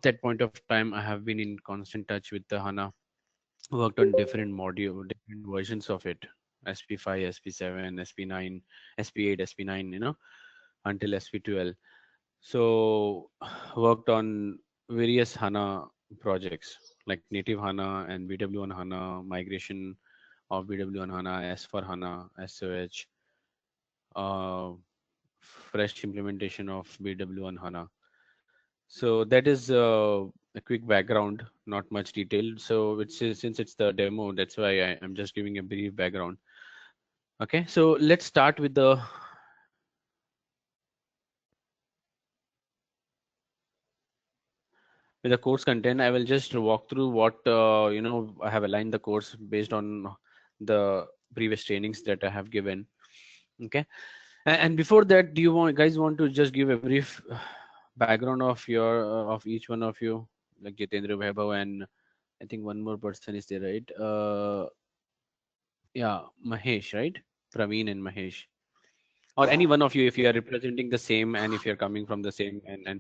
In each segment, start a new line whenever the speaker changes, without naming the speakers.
that point of time, I have been in constant touch with the HANA, worked on different different versions of it, SP5, SP7, SP9, SP8, SP9, until SP12. So worked on various HANA projects like native HANA and BW on HANA, migration of BW on HANA, S for HANA, SOH, uh, fresh implementation of BW on HANA. So that is a quick background, not much detail. So since it's the demo, that's why I'm just giving a brief background. Okay, so let's start with the course content. I will just walk through what I have aligned the course based on the previous trainings that I have given. Okay, and before that, do you guys want to just give a brief background of each one of you, like Jitendra, Vaibhav, and I think one more person is there, right? Yeah, Mahesh, right? Praveen and Mahesh, or any one of you if you are representing the same and if you're coming from the same, and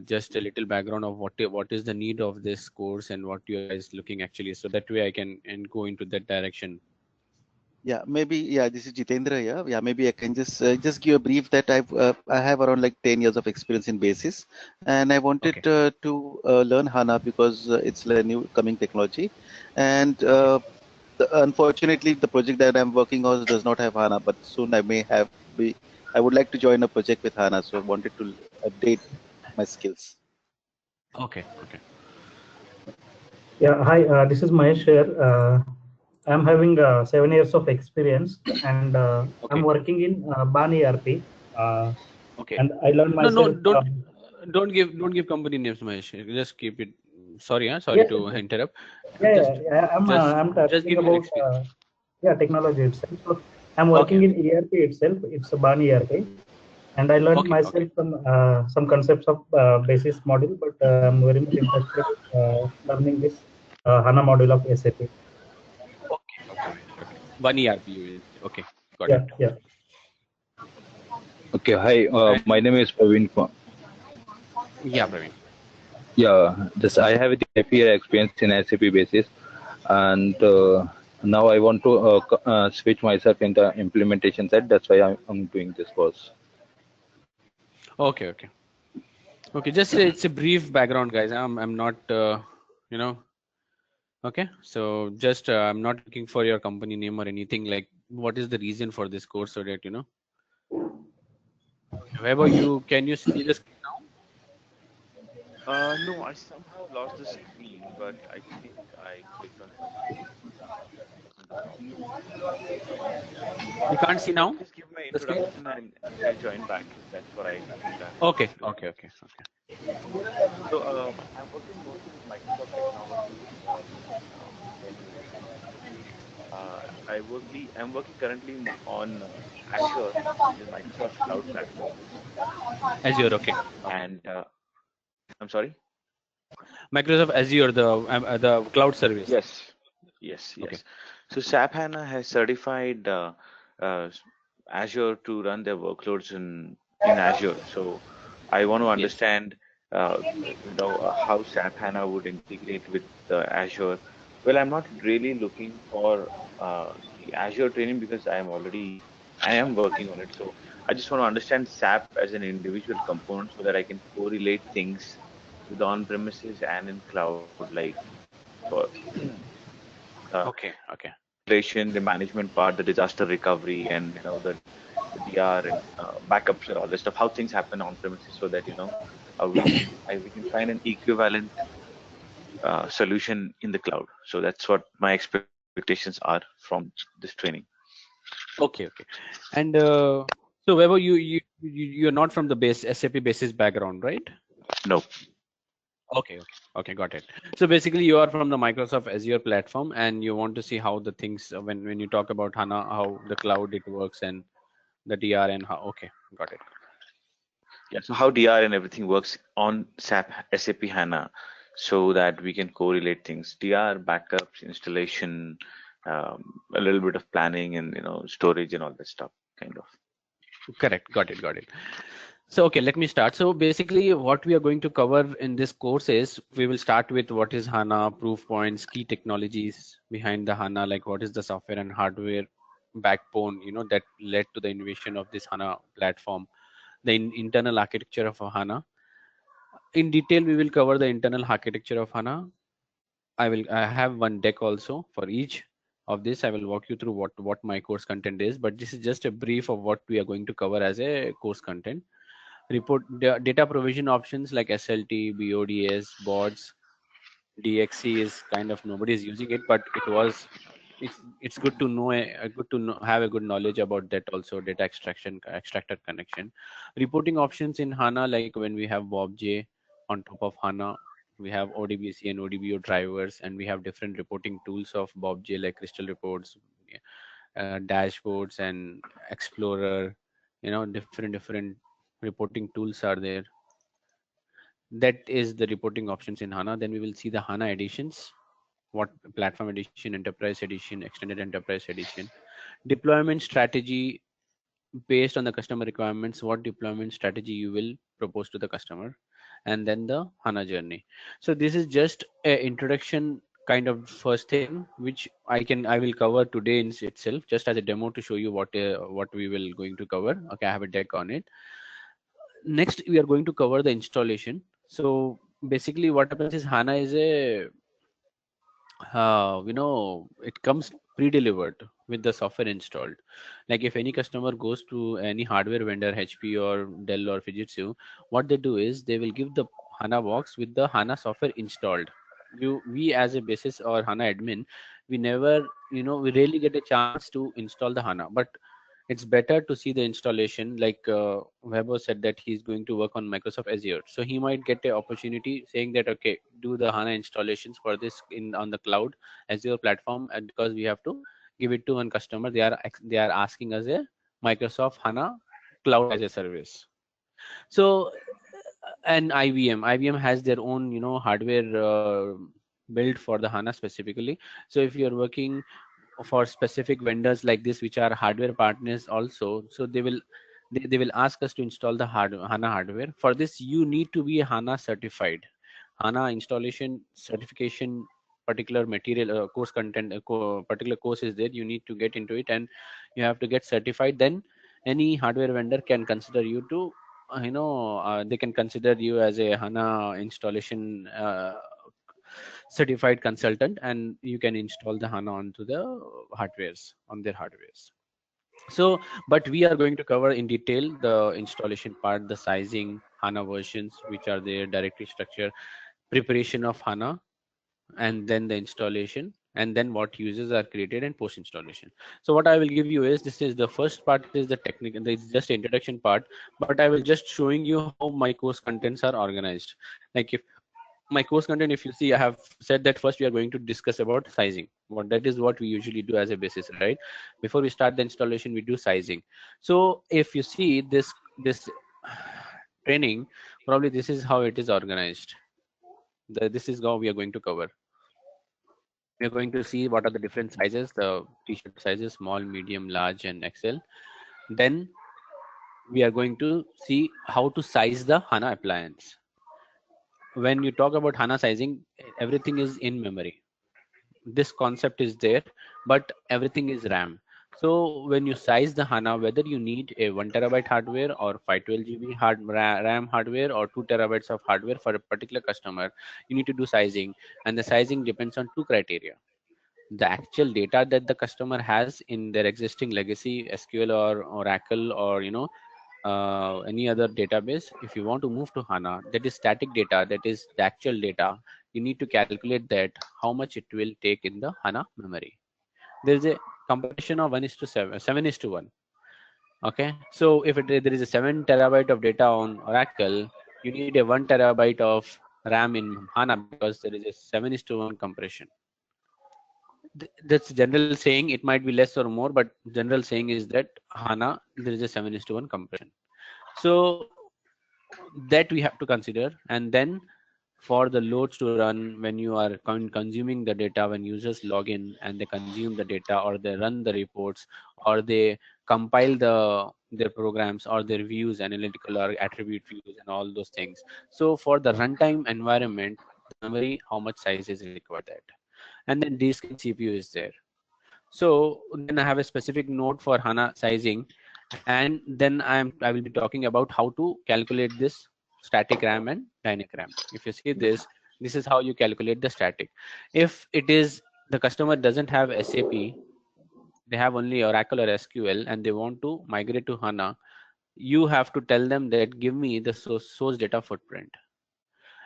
just a little background of what is the need of this course and what you guys looking actually, so that way I can and go into that direction.
Yeah, maybe. Yeah, this is Jitendra. Yeah, yeah. Maybe I can just give a brief that I have around like 10 years of experience in basis, and I wanted
Okay.
to learn HANA because it's a new coming technology, and
Okay.
unfortunately the project that I'm working on does not have HANA, but soon I may have. I would like to join a project with HANA, so I wanted to update my skills.
Okay. Okay.
Yeah, hi, this is Mahesh here. I'm having 7 years of experience, and I'm
Okay.
working in BAN ERP. Uh,
Okay.
and I learned
No, no,
myself.
don't give company names, Mahesh. Just keep it. Sorry, sorry
Yes,
to interrupt.
yeah,
Just
yeah, yeah,
just
I'm
just
talking
give me an
about
experience.
yeah, technology itself. So I'm
Okay.
working in
Okay.
ERP itself. It's a BAN ERP, and I learned
Okay. Okay.
myself some concepts of basis module, but I'm very much interested learning this HANA module of SAP.
Okay. Okay. Okay. One ERP. Okay. Got it.
Yeah, yeah.
Okay, hi.
And
My name is Praveen.
yeah, Praveen.
Yeah, just I have the 5 year experience in SAP basis, and now I want to switch myself in the implementation side. That's why I'm doing this course.
Okay. Okay. Okay. Just it's a brief background, guys. I'm not you know okay. So just I'm not looking for your company name or anything. Like, what is the reason for this course, so that wherever you can you see the screen now?
No, I somehow lost the screen, but I think I clicked on something on the top.
You can't see
If I
now
just give my
the screen.
introduction and I'll join back if that's what I think I have
Okay.
to do.
Okay. Okay. Okay.
So I'm working mostly with Microsoft technologies in I'm working currently on Azure, which is Microsoft's cloud platform,
Azure. Okay. Okay.
and I'm sorry.
Microsoft Azure, the cloud service.
Yes, yes,
Okay.
yes. So SAP HANA has certified uh, Azure to run their workloads in Azure. So I want to
Yes.
understand, how SAP HANA would integrate with Azure. Well, I'm not really looking for the Azure training because I am working on it. So I just want to understand SAP as an individual component so that I can correlate things with on-premises and in cloud, like for uh,
Okay. Okay.
installation, the management part, the disaster recovery, and the DR and backups and all this stuff. How things happen on premises, so that we can find an equivalent solution in the cloud. So that's what my expectations are from this training.
Okay. Okay. And so, wherever you're not from the base SAP basis background, right?
No.
Okay. Okay. Okay. Got it. So basically, you are from the Microsoft Azure platform, and you want to see how the things when you talk about HANA, how the cloud it works, and the DR and how. Okay. Got it.
Yeah. So how DR and everything works on SAP HANA, so that we can correlate things. DR backups, installation, a little bit of planning, and storage and all that stuff, kind of.
Correct. Got it. Got it. So, okay, let me start. So basically what we are going to cover in this course is we will start with what is HANA, proof points, key technologies behind the HANA, like what is the software and hardware backbone, that led to the innovation of this HANA platform, the internal architecture of a HANA. In detail, we will cover the internal architecture of HANA. I have one deck also for each of this. I will walk you through what my course content is, but this is just a brief of what we are going to cover as a course content. Data provision options like SLT, BODS, boards, DXC is kind of nobody is using it, but it's good to know good to know, have a good knowledge about that also, data extractor connection. Reporting options in HANA, like when we have BobJ on top of HANA, we have ODBC and ODBO drivers, and we have different reporting tools of BobJ like Crystal Reports, dashboards, and Explorer. Different reporting tools are there. That is the reporting options in HANA. Then we will see the HANA editions, what platform edition, enterprise edition, extended enterprise edition, deployment strategy based on the customer requirements, what deployment strategy you will propose to the customer, and then the HANA journey. So this is just a introduction kind of first thing, which I will cover today in itself, just as a demo to show you what we will going to cover. Okay, I have a deck on it. Next, we are going to cover the installation. So basically what happens is HANA is a it comes pre-delivered with the software installed. Like if any customer goes to any hardware vendor, HP or Dell or Fujitsu, what they do is they will give the HANA box with the HANA software installed. We as a basis or HANA admin, we never, we rarely get a chance to install the HANA, but it's better to see the installation. Like Weber said that he's going to work on Microsoft Azure, so he might get an opportunity saying that, okay, do the HANA installations for this in on the cloud Azure platform, and because we have to give it to one customer, they are asking us a Microsoft HANA cloud as a service. So and IBM has their own hardware built for the HANA specifically. So if you're working for specific vendors like this, which are hardware partners also, so they will ask us to install the HANA hardware. For this, you need to be HANA certified. HANA installation certification, particular material course content, particular course is there. You need to get into it, and you have to get certified. Then any hardware vendor can consider you to, they can consider you as a HANA installation certified consultant, and you can install the HANA onto the hardwares on their hardwares. So, but we are going to cover in detail the installation part, the sizing, HANA versions, which are there, directory structure, preparation of HANA, and then the installation, and then what users are created and post installation. So what I will give you is, this is the first part is the technical, this is just introduction part, but I will just showing you how my course contents are organized. Like if my course content, if you see, I have said that first we are going to discuss about sizing. What that is what we usually do as a basis, right? Before we start the installation, we do sizing. So if you see this training, probably this is how it is organized. This is how we are going to cover. We are going to see what are the different sizes, the t-shirt sizes, small, medium, large, and XL. Then we are going to see how to size the HANA appliance. When you talk about HANA sizing, everything is in memory. This concept is there, but everything is RAM. So when you size the HANA, whether you need a 1 TB hardware or 512 GB RAM hardware or 2 TB of hardware for a particular customer, you need to do sizing, and the sizing depends on two criteria: the actual data that the customer has in their existing legacy SQL or Oracle or any other database. If you want to move to HANA, that is static data, that is the actual data, you need to calculate that how much it will take in the HANA memory. There is a comparison of 1:7, 7:1. Okay, so if there is a 7 TB of data on Oracle, you need a 1 TB of RAM in HANA because there is a 7:1 compression. That's general saying. It might be less or more, but general saying is that HANA, there is a 7:1 compression. So that we have to consider, and then for the loads to run when you are consuming the data, when users log in and they consume the data, or they run the reports, or they compile their programs, or their views, analytical or attribute views, and all those things. So for the runtime environment, the memory, how much size is required that. And then disk and CPU is there. So then I have a specific node for HANA sizing, and then I will be talking about how to calculate this static RAM and dynamic RAM. If you see this, this is how you calculate the static. If it is the customer doesn't have SAP, they have only Oracle or SQL, and they want to migrate to HANA, you have to tell them that give me the source data footprint.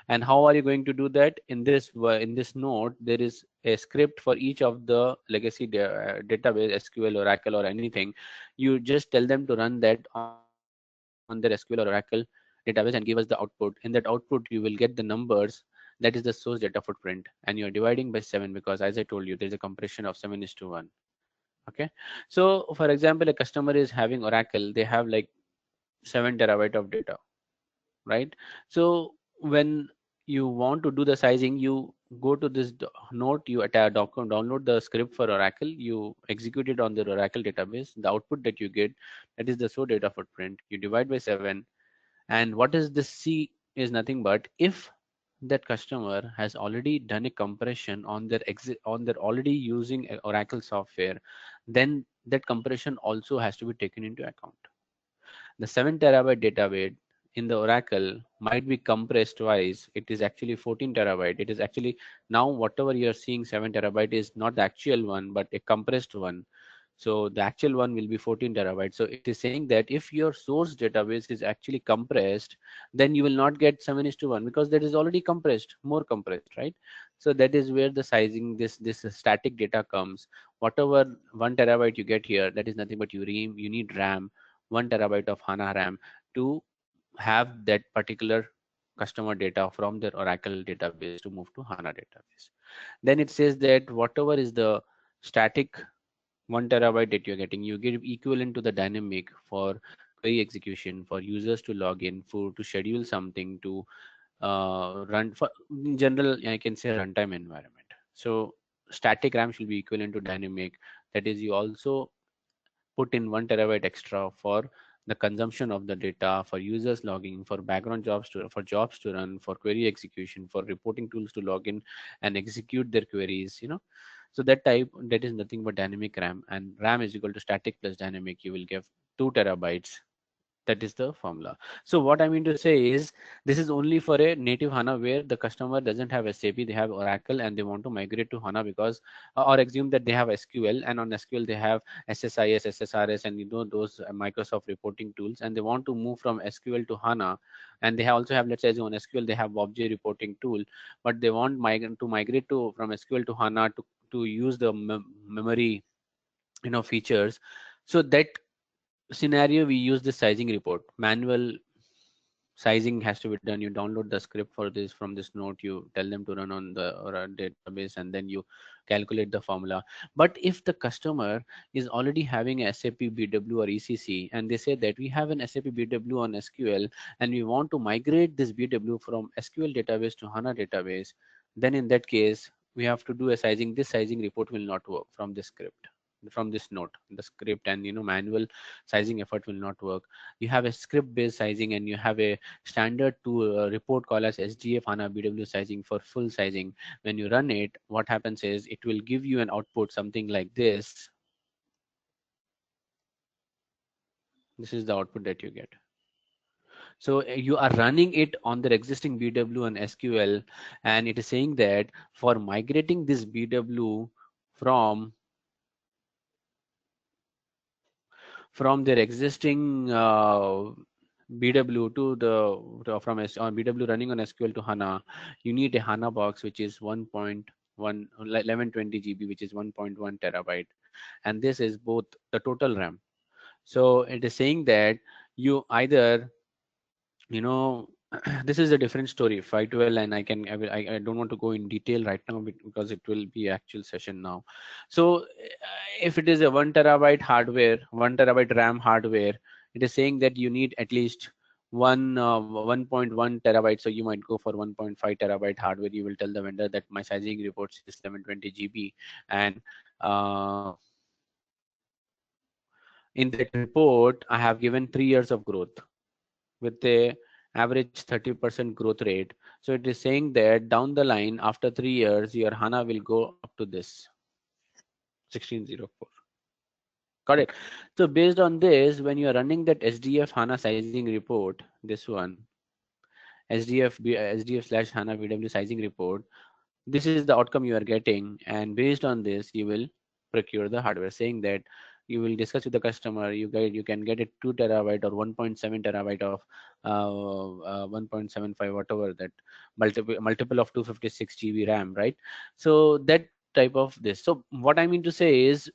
And how are you going to do that? In this node, there is a script for each of the legacy database, SQL, Oracle, or anything. You just tell them to run that on their SQL or Oracle database and give us the output. In that output, you will get the numbers. That is the source data footprint, and you're dividing by 7, because as I told you, there's a compression of 7:1. Okay. So for example, a customer is having Oracle, they have like 7 terabyte of data, right? So when you want to do the sizing, you go to this note, you attach download the script for Oracle, you execute it on the Oracle database. The output that you get, that is the source data footprint, you divide by 7. And what is this C is nothing but if that customer has already done a compression on their on their already using Oracle software, then that compression also has to be taken into account. The 7 terabyte database in the Oracle might be compressed twice. It is actually 14 terabyte. It is actually now whatever you're seeing 7 terabyte is not the actual one, but a compressed one. So the actual one will be 14 terabytes. So it is saying that if your source database is actually compressed, then you will not get 7:1, because that is already compressed, more compressed, right? So that is where the sizing, this static data comes. Whatever 1 terabyte you get here, that is nothing but you need RAM, 1 terabyte of HANA RAM to have that particular customer data from their Oracle database to move to HANA database. Then it says that whatever is the static 1 terabyte that you're getting, you give equivalent to the dynamic for query execution, for users to log in, for to schedule something, to run for in general, I can say runtime environment. So static RAM should be equivalent to dynamic. That is, you also put in 1 terabyte extra for the consumption of the data, for users logging, for background jobs for jobs to run, for query execution, for reporting tools to log in and execute their queries, so that type, that is nothing but dynamic RAM, and RAM is equal to static plus dynamic, you will give 2 terabytes. That is the formula. So what I mean to say is, this is only for a native HANA where the customer doesn't have SAP, they have Oracle, and they want to migrate to HANA because, or assume that they have SQL, and on SQL they have SSIS, SSRS, and those Microsoft reporting tools, and they want to move from SQL to HANA, and they also have, let's say, on SQL they have Obj reporting tool, but they want to migrate to from SQL to HANA to use the memory, features. So that scenario, we use the sizing report. Manual sizing has to be done. You download the script for this from this note, you tell them to run on the or a database, and then you calculate the formula. But if the customer is already having a SAP BW or ECC, and they say that we have an SAP BW on SQL, and we want to migrate this BW from SQL database to HANA database, then in that case we have to do a sizing. This sizing report will not work from this script, from this note, the script, and manual sizing effort will not work. You have a script based sizing, and you have a standard to report call as SDF HANA BW sizing for full sizing. When you run it, what happens is it will give you an output something like this. This is the output that you get. So you are running it on their existing BW and SQL, and it is saying that for migrating this BW from their existing BW to BW running on SQL to HANA, you need a HANA box which is 1.1 1120 GB, which is 1.1 terabyte, and this is both the total RAM. So it is saying that you either, you know this is a different story, 512, and I don't want to go in detail right now because it will be actual session now. So if it is a 1 terabyte hardware, 1 terabyte RAM hardware, it is saying that you need at least 1.1 terabyte, so you might go for 1.5 terabyte hardware. You will tell the vendor that my sizing report says 720 GB, and uh, in that report I have given 3 years of growth with a average 30% growth rate. So it is saying that down the line after 3 years your HANA will go up to this 1604. Got it. So based on this, when you are running that SDF HANA sizing report, this one, SDF slash HANA VW sizing report, this is the outcome you are getting, and based on this you will procure the hardware, saying that you will discuss with the customer, you can get a 2 terabyte or 1.7 terabyte of 1.75, whatever that, multiple of 256 GB RAM, right? So that type of this. So what I mean to say is,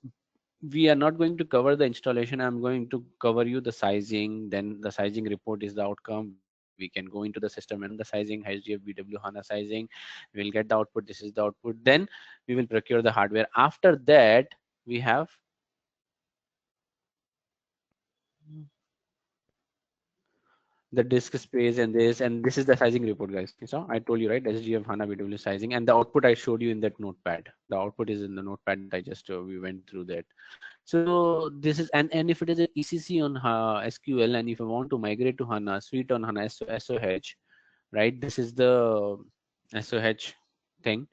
we are not going to cover the installation. I'm going to cover you the sizing, then the sizing report is the outcome. We can go into the system and run the sizing, HDF BW HANA sizing. We'll get the output, this is the output, then we will procure the hardware. After that we have the disk space and this is the sizing report, guys. So I told you, right, SGF HANA BW sizing, and the output I showed you in that notepad. The output is in the notepad that I just we went through that. So this is, and if it is a ECC on SQL, and if I want to migrate to HANA, Suite on HANA, SOH, right? This is the SOH thing,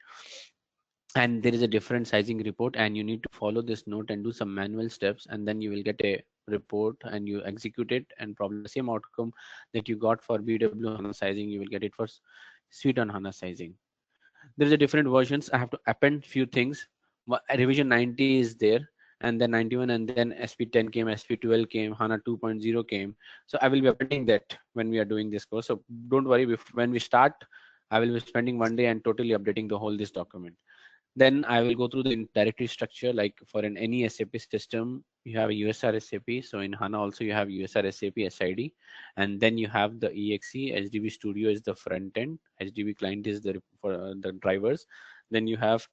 and there is a different sizing report, and you need to follow this note and do some manual steps, and then you will get a report and you execute it, and probably the same outcome that you got for BW HANA sizing, you will get it for Suite on HANA sizing. There is a different versions. I have to append few things. Revision 90 is there, and then 91, and then SP10 came, SP12 came, HANA 2.0 came. So I will be appending that when we are doing this course. So don't worry, when we start, I will be spending one day and totally updating the whole this document. Then I will go through the directory structure. Like for any SAP system, you have a USR SAP. So in HANA also you have USR SAP SID, and then you have the EXE. HDB Studio is the front end. HDB client is the for the drivers. Then you have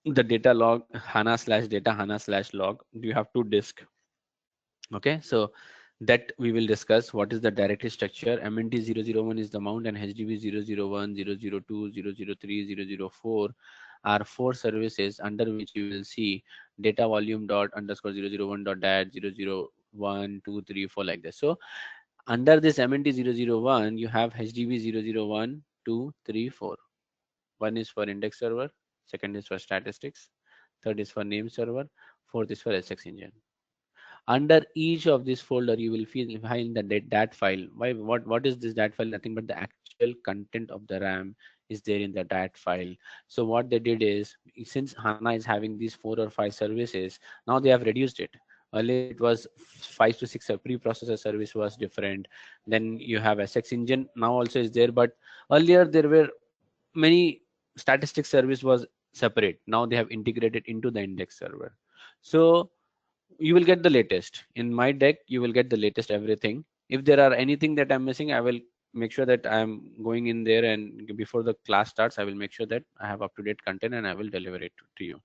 the data log, HANA slash data, HANA slash log. You have two disk. Okay, so that we will discuss. What is the directory structure? MNT001 is the mount, and HDB 001, 002, 003, 004 are four services under which you will see data volume dot underscore 001 dot dat 001 2 3 4 like this. So under this MNT001 you have HDB 001 2 3 4. One is for index server, second is for statistics, third is for name server, fourth is for SX engine. Under each of this folder you will find the dat file. What is this dat file? Nothing but the actual content of the RAM is there in the dat file. So what they did is, since HANA is having these 4 or 5 services, now they have reduced it. Earlier it was 5 to 6. A preprocessor service was different. Then you have SX engine now also is there, but earlier there were many statistics service was separate. Now they have integrated into the index server. So you will get the latest in my deck. You will get the latest everything. If there are anything that I'm missing, I will make sure that I'm going in there, and before the class starts I will make sure that I have up to date content and I will deliver it to you.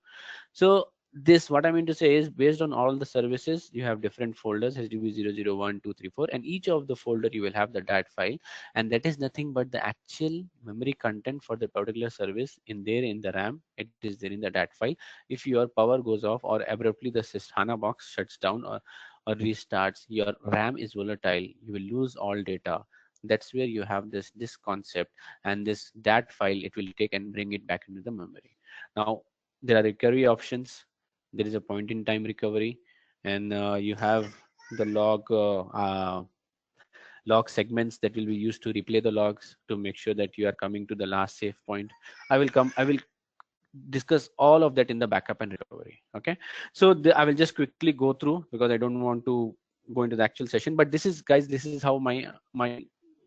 So this, what I mean to say is, based on all the services you have different folders, HDB 001 2 3 4, and each of the folder you will have the dat file, and that is nothing but the actual memory content for the particular service in there in the RAM. It is there in the dat file. If your power goes off or abruptly the HANA box shuts down or restarts, your RAM is volatile, you will lose all data. That's where you have this concept, and this dat file it will take and bring it back into the memory. Now there are recovery options. There is a point in time recovery, and you have the log segments that will be used to replay the logs to make sure that you are coming to the last save point. I will discuss all of that in the backup and recovery. Okay, so I will just quickly go through because I don't want to go into the actual session, but this is, guys, this is how my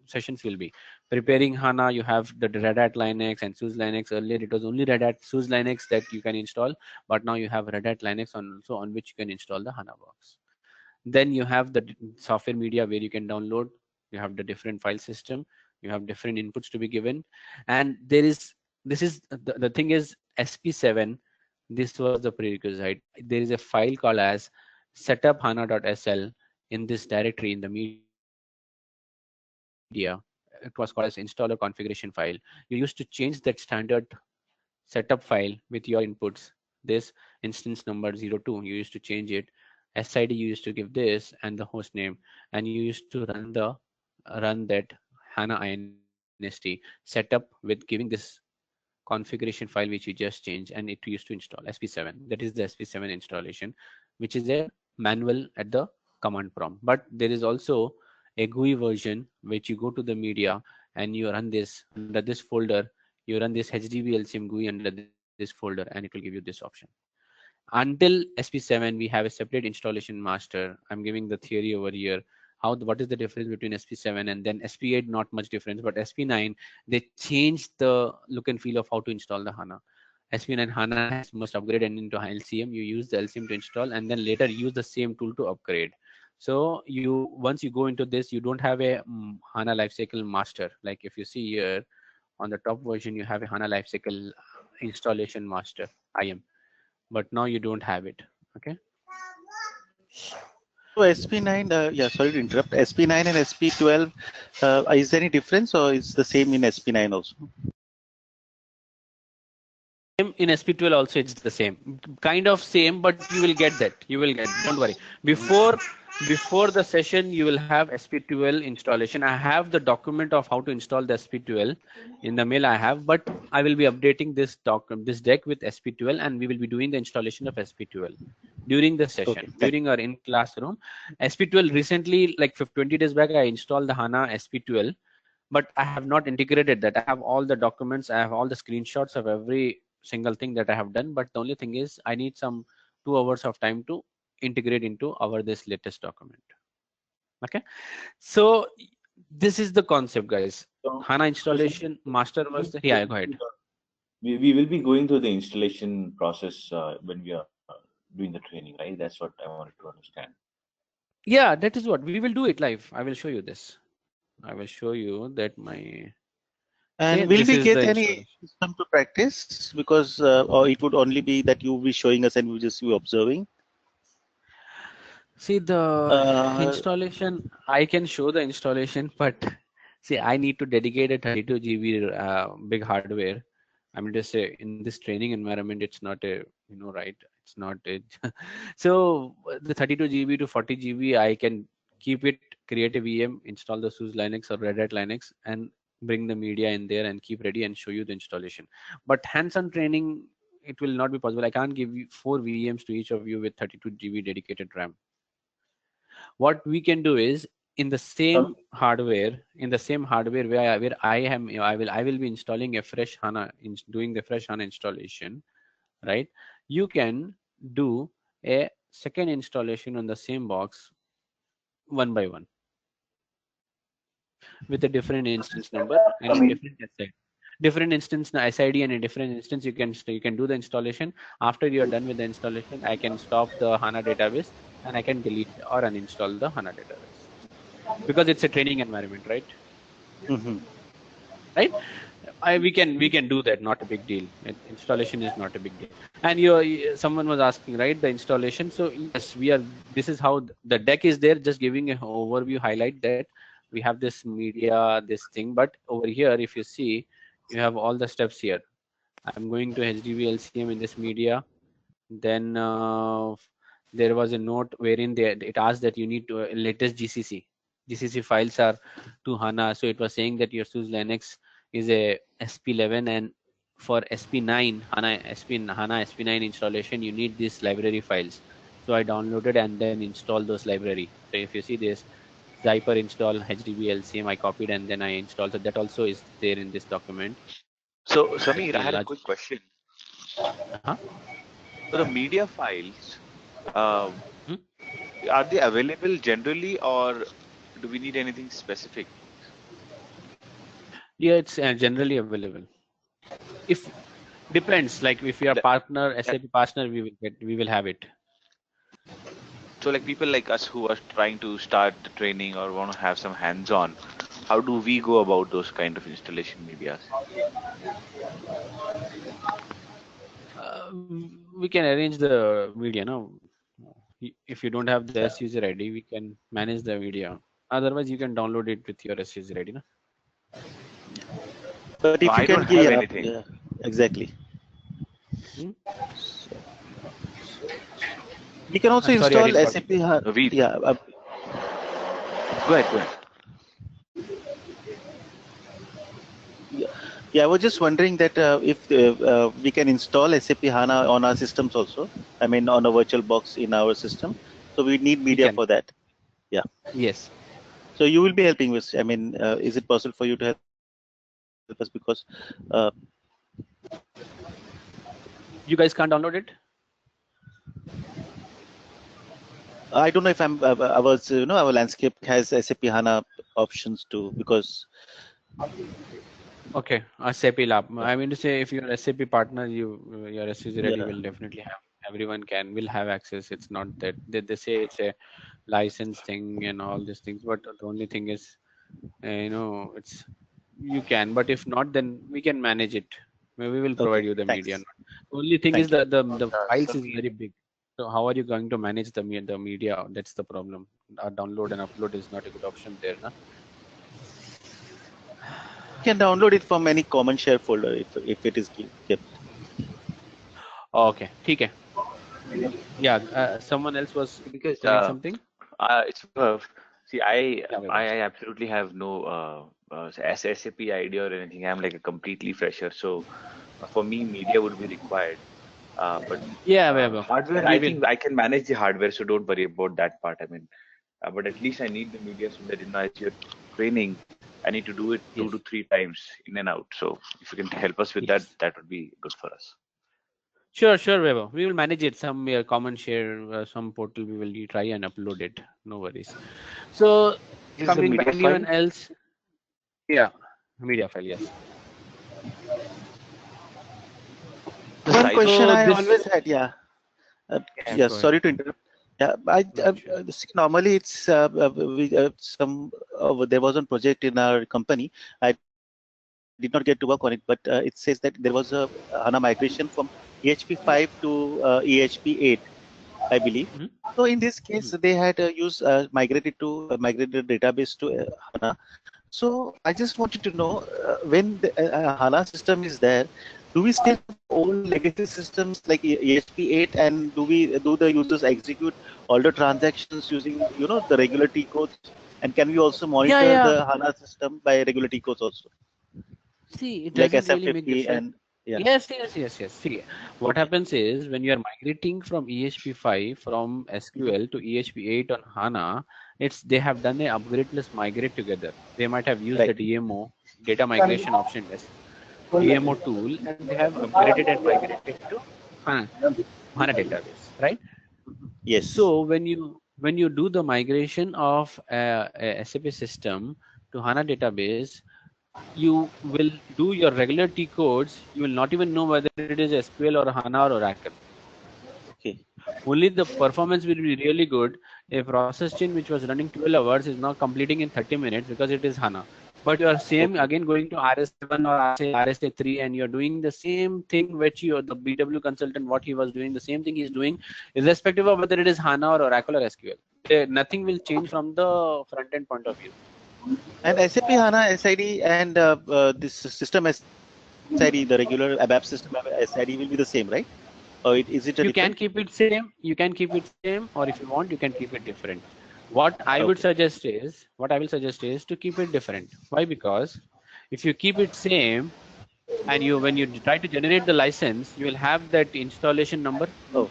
sessions will be. Preparing HANA, you have the Red Hat Linux and SUSE Linux. Earlier it was only Red Hat SUSE Linux that you can install, but now you have Red Hat Linux on which you can install the HANA box. Then you have the software media where you can download. You have the different file system. You have different inputs to be given, and this is the thing is SP7. This was the prerequisite. There is a file called as setup hana.sl in this directory in the media. media. It was called as installer configuration file. You used to change that standard setup file with your inputs. This instance number 02, you used to change it. SID you used to give this and the host name, and you used to run that HANA INST setup with giving this configuration file which you just changed, and it used to install SP7. That is the SP7 installation, which is a manual at the command prompt. But there is also a GUI version which you go to the media and you run this under this folder. You run this HDB LCM GUI under this folder, and it will give you this option. Until SP7, we have a separate installation master. I'm giving the theory over here. What is the difference between SP7 and then SP8? Not much difference, but SP9 they changed the look and feel of how to install the HANA. SP9 HANA has must upgrade and into LCM. You use the LCM to install, and then later use the same tool to upgrade. So you once you go into this, you don't have a HANA lifecycle master. Like if you see here on the top version, you have a HANA lifecycle installation master IM, but now you don't have it. Okay.
So SP9, yeah, sorry to interrupt. SP9 and SP12, is there any difference or is the same in SP9 also?
Same in SP12 also, it's the same, kind of same, but you will get that. You will get. Don't worry. Before the session, you will have SP12 installation. I have the document of how to install the SP12 in the mail I have, but I will be updating this deck with SP12, and we will be doing the installation of SP12 during the
Okay,
session,
thank
during our in classroom. SP12 recently, like 20 days back, I installed the HANA SP12, but I have not integrated that. I have all the documents, I have all the screenshots of every single thing that I have done, but the only thing is I need some 2 hours of time to integrate into our this latest document. Okay, so this is the concept, guys.
So,
HANA
so sir,
installation master was the, yeah, go ahead.
we will be going through the installation process when we are doing the training, right? That's what I wanted to understand.
Yeah, that is what we will do it live. I will show you this. I will show you that my, okay,
And will
this
we
is the
get any
installation.
system to practice? Because or it would only be that you will be showing us and we'll just be observing.
See the
Uh,
installation, I can show the installation, but see, I need to dedicate a 32 GB big hardware. I mean to say, in this training environment, it's not a, right? It's not a. So the 32 GB to 40 GB, I can keep it, create a VM, install the SUSE Linux or Red Hat Linux, and bring the media in there and keep ready and show you the installation. But hands-on training, it will not be possible. I can't give you 4 VMs to each of you with 32 GB dedicated RAM. What we can do is in the same hardware where I am, I will be installing a fresh HANA, doing the fresh HANA installation, right? You can do a second installation on the same box one by one with a different instance number and a different SID. Different instance SID and a different instance, you can do the installation. After you're done with the installation, I can stop the HANA database and I can delete or uninstall the HANA database because it's a training environment, right?
mhm.
Right. We can do that, not a big deal. Installation is not a big deal. And someone was asking, right, the installation. So yes, we are, this is how the deck is there, just giving an overview highlight that we have this media, this thing. But over here, if you see, you have all the steps here. I'm going to HDB LCM in this media. Then there was a note wherein it asked that you need to latest GCC files are to HANA. So it was saying that your SUSE Linux is a SP11, and for SP9 HANA SP9 installation, you need these library files. So I downloaded and then installed those library. So if you see this Zyper install HDB LCM, I copied and then I installed. So that also is there in this document.
So,
Let
Samir, I
me
had a
enlarge.
quick question.
Uh-huh.
So, the media files, uh,
Hmm?
are they available generally, or do we need anything specific?
Yeah, it's generally available. If depends, like if you are
That,
partner,
that
SAP partner, we will have it.
so like people like us who are trying to start the training or want to have some hands-on, how do we go about those kind of installation medias?
Uh, we can arrange the media. No, if you don't have the S user ID, we can manage the media. Otherwise, you can download it with your SSD ready, na?
But
No,
if you
I
can
don't
give,
have
yeah,
anything.
yeah, exactly.
Hmm?
So, we can also
Sorry, I
install
didn't got
SAP.
you.
We
Yeah,
Go ahead, go ahead.
yeah, yeah. I was just wondering that if we can install SAP HANA on our systems also. I mean, on a virtual box in our system. So we need
You
media
can.
for that. Yeah.
Yes.
So you will be helping with. I mean, is it possible for you to help us because uh,
You guys can't download it?
I don't know if our landscape has SAP HANA options too because
Okay. SAP lab.
yeah,
I mean to say, if you're a SAP partner, your SSD ready
yeah,
will definitely have. Everyone will have access. It's not that they say it's a license thing and all these things, but the only thing is, it's you can. But if not, then we can manage it. We will provide
okay,
you the media.
thanks,
Only thing is
thank you.
the files is
Samir,
very big. So how are you going to manage the media? That's the problem. Download and upload is not a good option there, na?
You can download it from any common share folder if it is kept.
Okay, ठीक है. Yeah, someone else was
because
telling something.
it's see,
Yeah,
I absolutely have no SAP idea or anything. I'm like a completely fresher, so for me, media would be required. But
yeah, Vaibhav.
hardware,
We
I
will.
think I can manage the hardware, so don't worry about that part. I mean, but at least I need the media so that as you're training, I need to do it two
Yes,
to three times in and out. So if you can help us with that,
yes.
that would be good for us.
Sure, Vaibhav. We will manage it. Some common share, some portal we will try and upload it. No worries. So
This is a
coming back,
media
anyone
file.
else? Yeah, media file. Yes.
The
One
size of
question
So
it.
I
this.
always had, yeah,
Yeah,
yeah.
go ahead.
Sorry to interrupt. Yeah,
No, sure.
see, normally it's there was one project in our company. I did not get to work on it, but it says that there was a HANA migration from EHP5 to EHP8, I believe.
Mhm,
So in this case,
mhm.
they had migrated database to HANA. So I just wanted to know when the HANA system is there, do we still have old legacy systems like ESP8, and do the users execute all the transactions using the regular T codes? And can we also
Yeah,
monitor
yeah.
the HANA system by regular T codes also,
See, it
like
doesn't really make
SF50
difference.
and yeah?
Yes. See, what
Okay,
happens is when you are migrating from EHP5 from SQL to EHP8 on HANA, they have done a upgrade plus migrate together. They might have used the
right.
DMO data migration option as DMO tool, and they have upgraded and migrated to HANA, HANA database, right?
Yes.
So when you do the migration of a SAP system to HANA database, you will do your regular T codes. You will not even know whether it is SQL or HANA or Oracle.
Okay.
Only the performance will be really good. A process chain which was running 12 hours is now completing in 30 minutes because it is HANA. But you are same
Okay.
again going to RS7 or RSA3 and you're doing the same thing which the BW consultant what he was doing, the same thing he's doing, irrespective of whether it is HANA or Oracle or SQL. Nothing will change from the front end point of view.
And SAP HANA SID and this system SID, the regular ABAP system SID will be the same, right? Or is it a different?
You can keep it same, or if you want, you can keep it different.
Okay.
What I will suggest is to keep it different. Why? Because if you keep it same and when you try to generate the license, you will have that installation number.
Oh,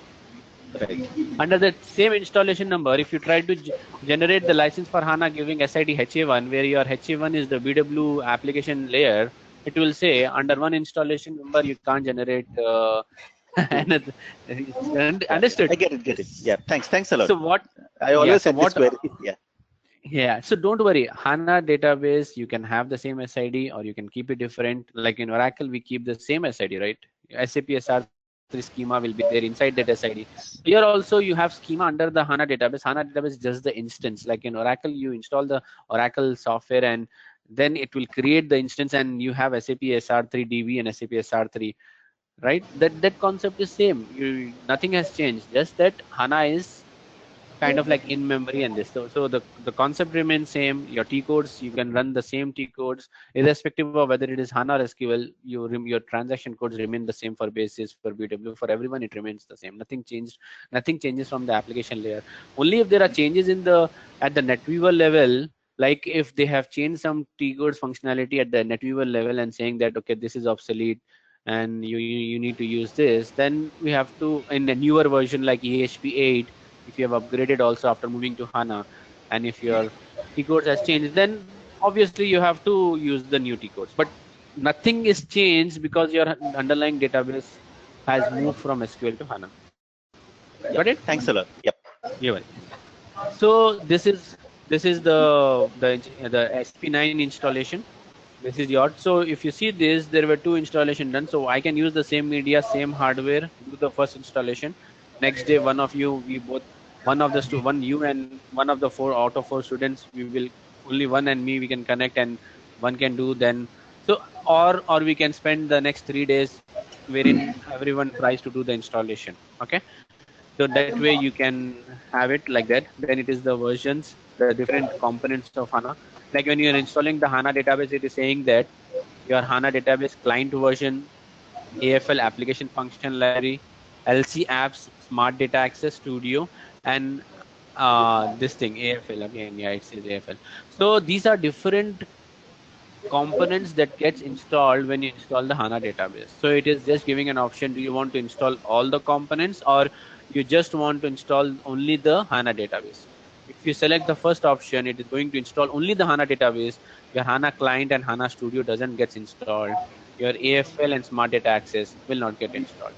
right.
Under that same installation number, if you try to generate the license for HANA giving SID HA1, where your HA1 is the BW application layer, it will say under one installation number you can't generate
Two.
another.
Yeah, yeah.
Understood?
I get it. Get it. Yeah. Thanks a lot.
So what?
I
Yeah.
always
So
had this
what?
query. Yeah.
Yeah. So don't worry. HANA database, you can have the same SID or you can keep it different. Like in Oracle, we keep the same SID, right? SAP SR3 schema will be there inside that SID. Here also you have schema under the HANA database. HANA database is just the instance. Like in Oracle, you install the Oracle software and then it will create the instance and you have SAP SR3 DB and SAP SR3, right? That concept is same. Nothing has changed. Just that HANA is kind of like in memory and this. So the concept remains same. Your T codes, you can run the same T codes irrespective of whether it is HANA or SQL. Your transaction codes remain the same for basis, for BW, for everyone. It remains the same. Nothing changed. Nothing changes from the application layer. Only if there are changes in the at the NetWeaver level. Like if they have changed some T codes functionality at the NetWeaver level and saying that okay, this is obsolete and you need to use this, then we have to in a newer version like EHP8, if you have upgraded also after moving to HANA, and if your T codes has changed, then obviously you have to use the new T codes. But nothing is changed because your underlying database has moved from SQL to HANA.
Yep.
Got it?
Thanks a lot. Yep.
Yeah. Well. So this is the SP9 installation. This is yours. So if you see this, there were two installation done. So I can use the same media, same hardware, do the first installation. Next day, one of you, we both, one you and one of the four out of four students, we will only one and me, we can connect and one can do then. So or we can spend the next 3 days wherein everyone tries to do the installation. Okay. So that way you can have it like that. Then it is the versions, the different components of HANA. Like when you're installing the HANA database, it is saying that your HANA database client version, AFL application function library, LC apps, smart data access studio, and this thing AFL again. Yeah, it says AFL. So these are different components that gets installed when you install the HANA database. So it is just giving an option. Do you want to install all the components or you just want to install only the HANA database? If you select the first option, it is going to install only the HANA database. Your HANA client and HANA studio doesn't get installed. Your AFL and smart data access will not get installed.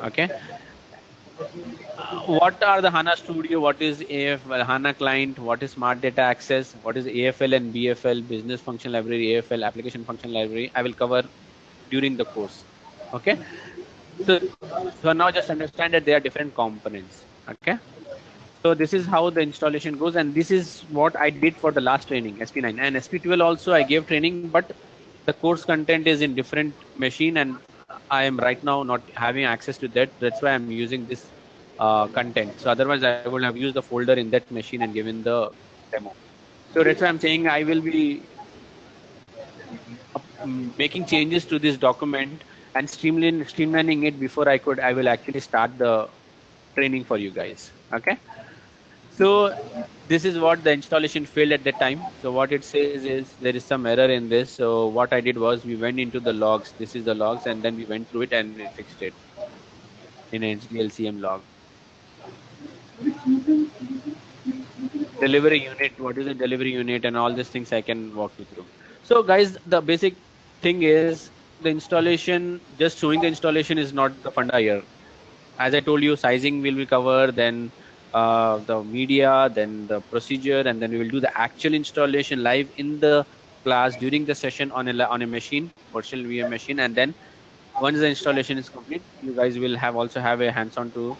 Okay. What are the HANA Studio? What is AFL, HANA Client? What is Smart Data Access? What is AFL and BFL, Business Function Library, AFL, Application Function Library? I will cover during the course. Okay. So, so now just understand that they are different components. Okay. So this is how the installation goes, and this is what I did for the last training, SP9 and SP12 also. I gave training, but the course content is in different machine, and I am right now not having access to that. That's why I'm using this content. So otherwise, I would have used the folder in that machine and given the demo. So that's why I'm saying I will be making changes to this document and streamlining it before I will actually start the training for you guys. Okay. So this is what the installation failed at that time. So what it says is there is some error in this. So what I did was we went into the logs. This is the logs, and then we went through it and we fixed it in HDLCM log. Delivery unit, what is a delivery unit, and all these things I can walk you through. So guys, the basic thing is the installation, just showing the installation is not the funda here. As I told you, sizing will be covered, then the media, then the procedure, and then we will do the actual installation live in the class during the session on a machine, virtual VM machine, and then once the installation is complete, you guys will have also have a hands-on to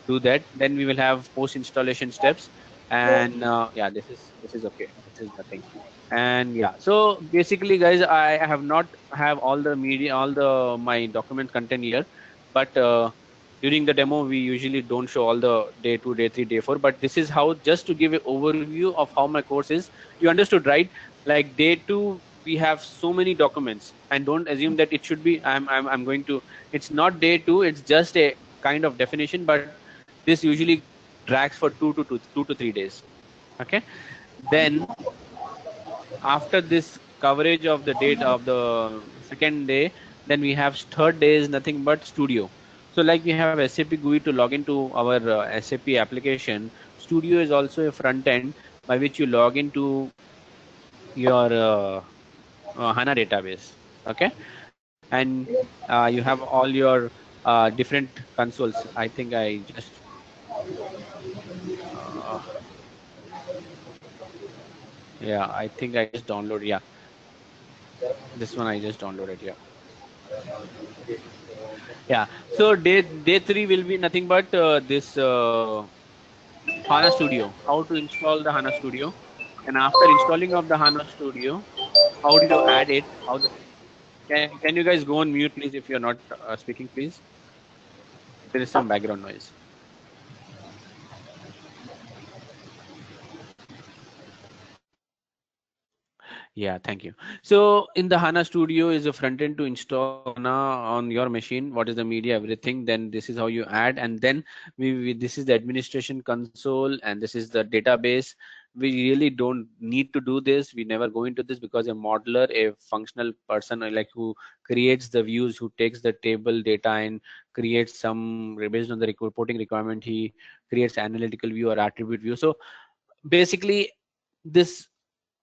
do that. Then we will have post-installation steps, and yeah, this is okay. This is nothing. And yeah, so basically, guys, I have not have all the media, all the my document content here, but during the demo we usually don't show all the day 2, day 3, day 4. But this is how, just to give an overview of how my course is. You understood, right? Like day 2, we have so many documents, and don't assume that it should be. I'm going to. It's not day 2. It's just a kind of definition, but this usually drags for 2 to 3 days. Okay. Then after this coverage of the date of the second day, then we have third day is nothing but studio. So like we have SAP GUI to log into our SAP application. Studio is also a front end by which you log into your HANA database. Okay. And you have all your different consoles. I think I just uh, yeah, I think I just downloaded. Yeah, this one I just downloaded. Yeah. Yeah. So day 3 will be nothing but this HANA Studio. How to install the HANA Studio, and after installing of the HANA Studio, how do you add it? Can you guys go on mute, please, if you're not speaking, please? There is some background noise. Yeah, thank you. So in the HANA Studio is a front end to install HANA on your machine. What is the media, everything. Then this is how you add, and then we this is the administration console, and this is the database. We really don't need to do this. We never go into this because a modeler, a functional person, like who creates the views, who takes the table data and creates some based on the reporting requirement. He creates analytical view or attribute view. So basically, this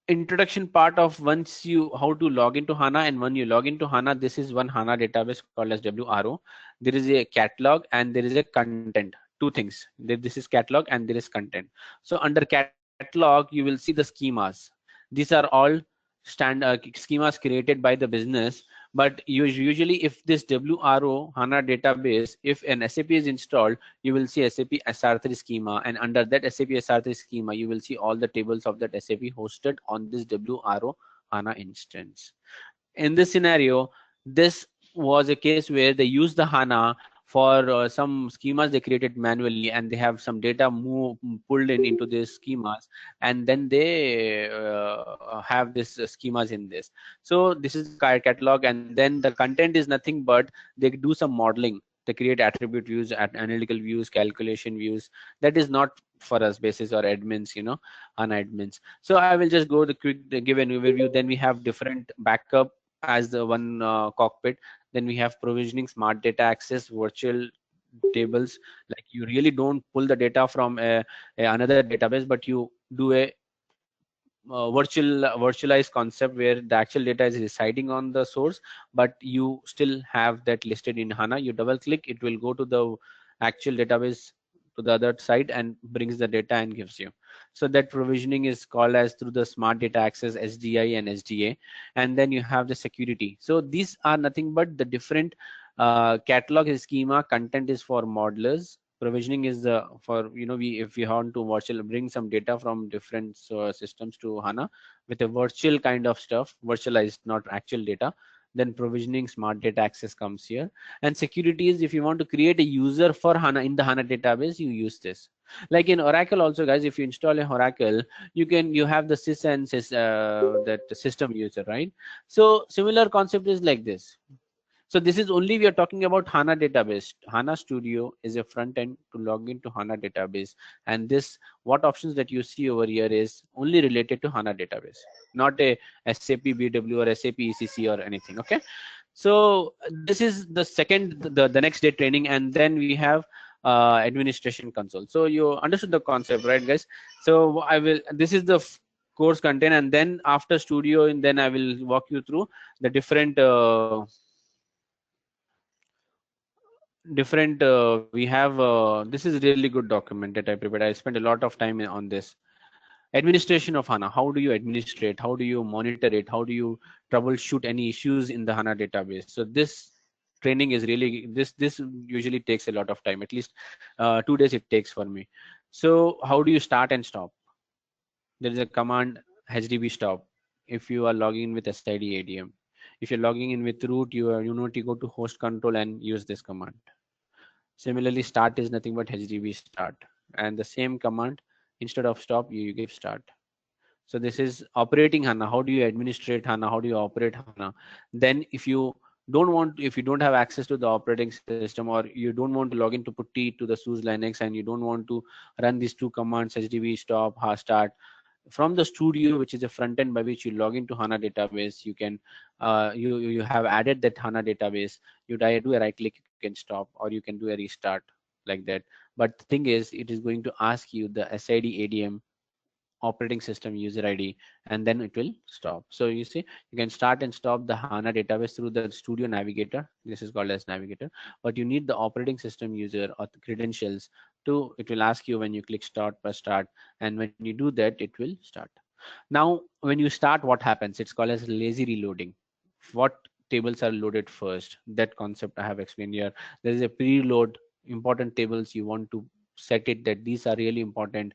introduction part of once you how to log into HANA, and when you log into HANA, this is one HANA database called as WRO. There is a catalog and there is a content. Two things. This is catalog and there is content. So under catalog, you will see the schemas. These are all schemas created by the business. But usually, if this WRO HANA database, if an SAP is installed, you will see SAP SR3 schema, and under that SAP SR3 schema, you will see all the tables of that SAP hosted on this WRO HANA instance. In this scenario, this was a case where they used the HANA for some schemas they created manually, and they have some data pulled in into these schemas, and then they have this schemas in this. So this is the catalog, and then the content is nothing but they do some modeling. They create attribute views, analytical views, calculation views. That is not for us basis or admins, HANA admins. So I will just go the quick give an overview. Then we have different backup as the one cockpit. Then we have provisioning, smart data access, virtual tables. Like you really don't pull the data from another database, but you do a virtualized concept where the actual data is residing on the source, but you still have that listed in HANA. You double click, it will go to the actual database to the other side and brings the data and gives you. So that provisioning is called as through the smart data access, SDI and SDA. And then you have the security. So these are nothing but the different catalog is schema. Content is for modelers. Provisioning is the for we if we want to virtual bring some data from different systems to HANA with a virtual kind of stuff, virtualized, not actual data. Then provisioning, smart data access comes here. And security is if you want to create a user for HANA in the HANA database, you use this. Like in Oracle also, guys, if you install a Oracle, you have the sys and that system user, right? So similar concept is like this. So this is only we are talking about HANA database. HANA Studio is a front end to log into HANA database. And this, what options that you see over here is only related to HANA database, not a SAP BW or SAP ECC or anything. Okay. So this is the the next day training, and then we have administration console. So you understood the concept, right, guys? So this is the course content, and then after studio, and then I will walk you through the different we have this is really good document that I prepared. I spent a lot of time on this. Administration of HANA. How do you administrate? How do you monitor it? How do you troubleshoot any issues in the HANA database? So this training is really this usually takes a lot of time. At least 2 days it takes for me. So how do you start and stop? There is a command HDB stop if you are logging in with SID ADM. If you're logging in with root, you know to go to host control and use this command. Similarly, start is nothing but HDB start, and the same command, instead of stop, you give start. So this is operating HANA. How do you administrate HANA? How do you operate HANA? Then if you don't have access to the operating system, or you don't want to log in to put T to the SUSE Linux, and you don't want to run these two commands, HDB stop, start, from the studio, which is a front end by which you log into HANA database, you can you have added that HANA database. You do a right click, you can stop, or you can do a restart, like that. But the thing is, it is going to ask you the SID ADM, operating system user ID, and then it will stop. So you see, you can start and stop the HANA database through the studio navigator. This is called as navigator, but you need the operating system user or the credentials to, it will ask you when you click start, press start, and when you do that, it will start. Now when you start, what happens? It's called as lazy reloading. What tables are loaded first? That concept I have explained here. There is a preload, important tables you want to set it that these are really important.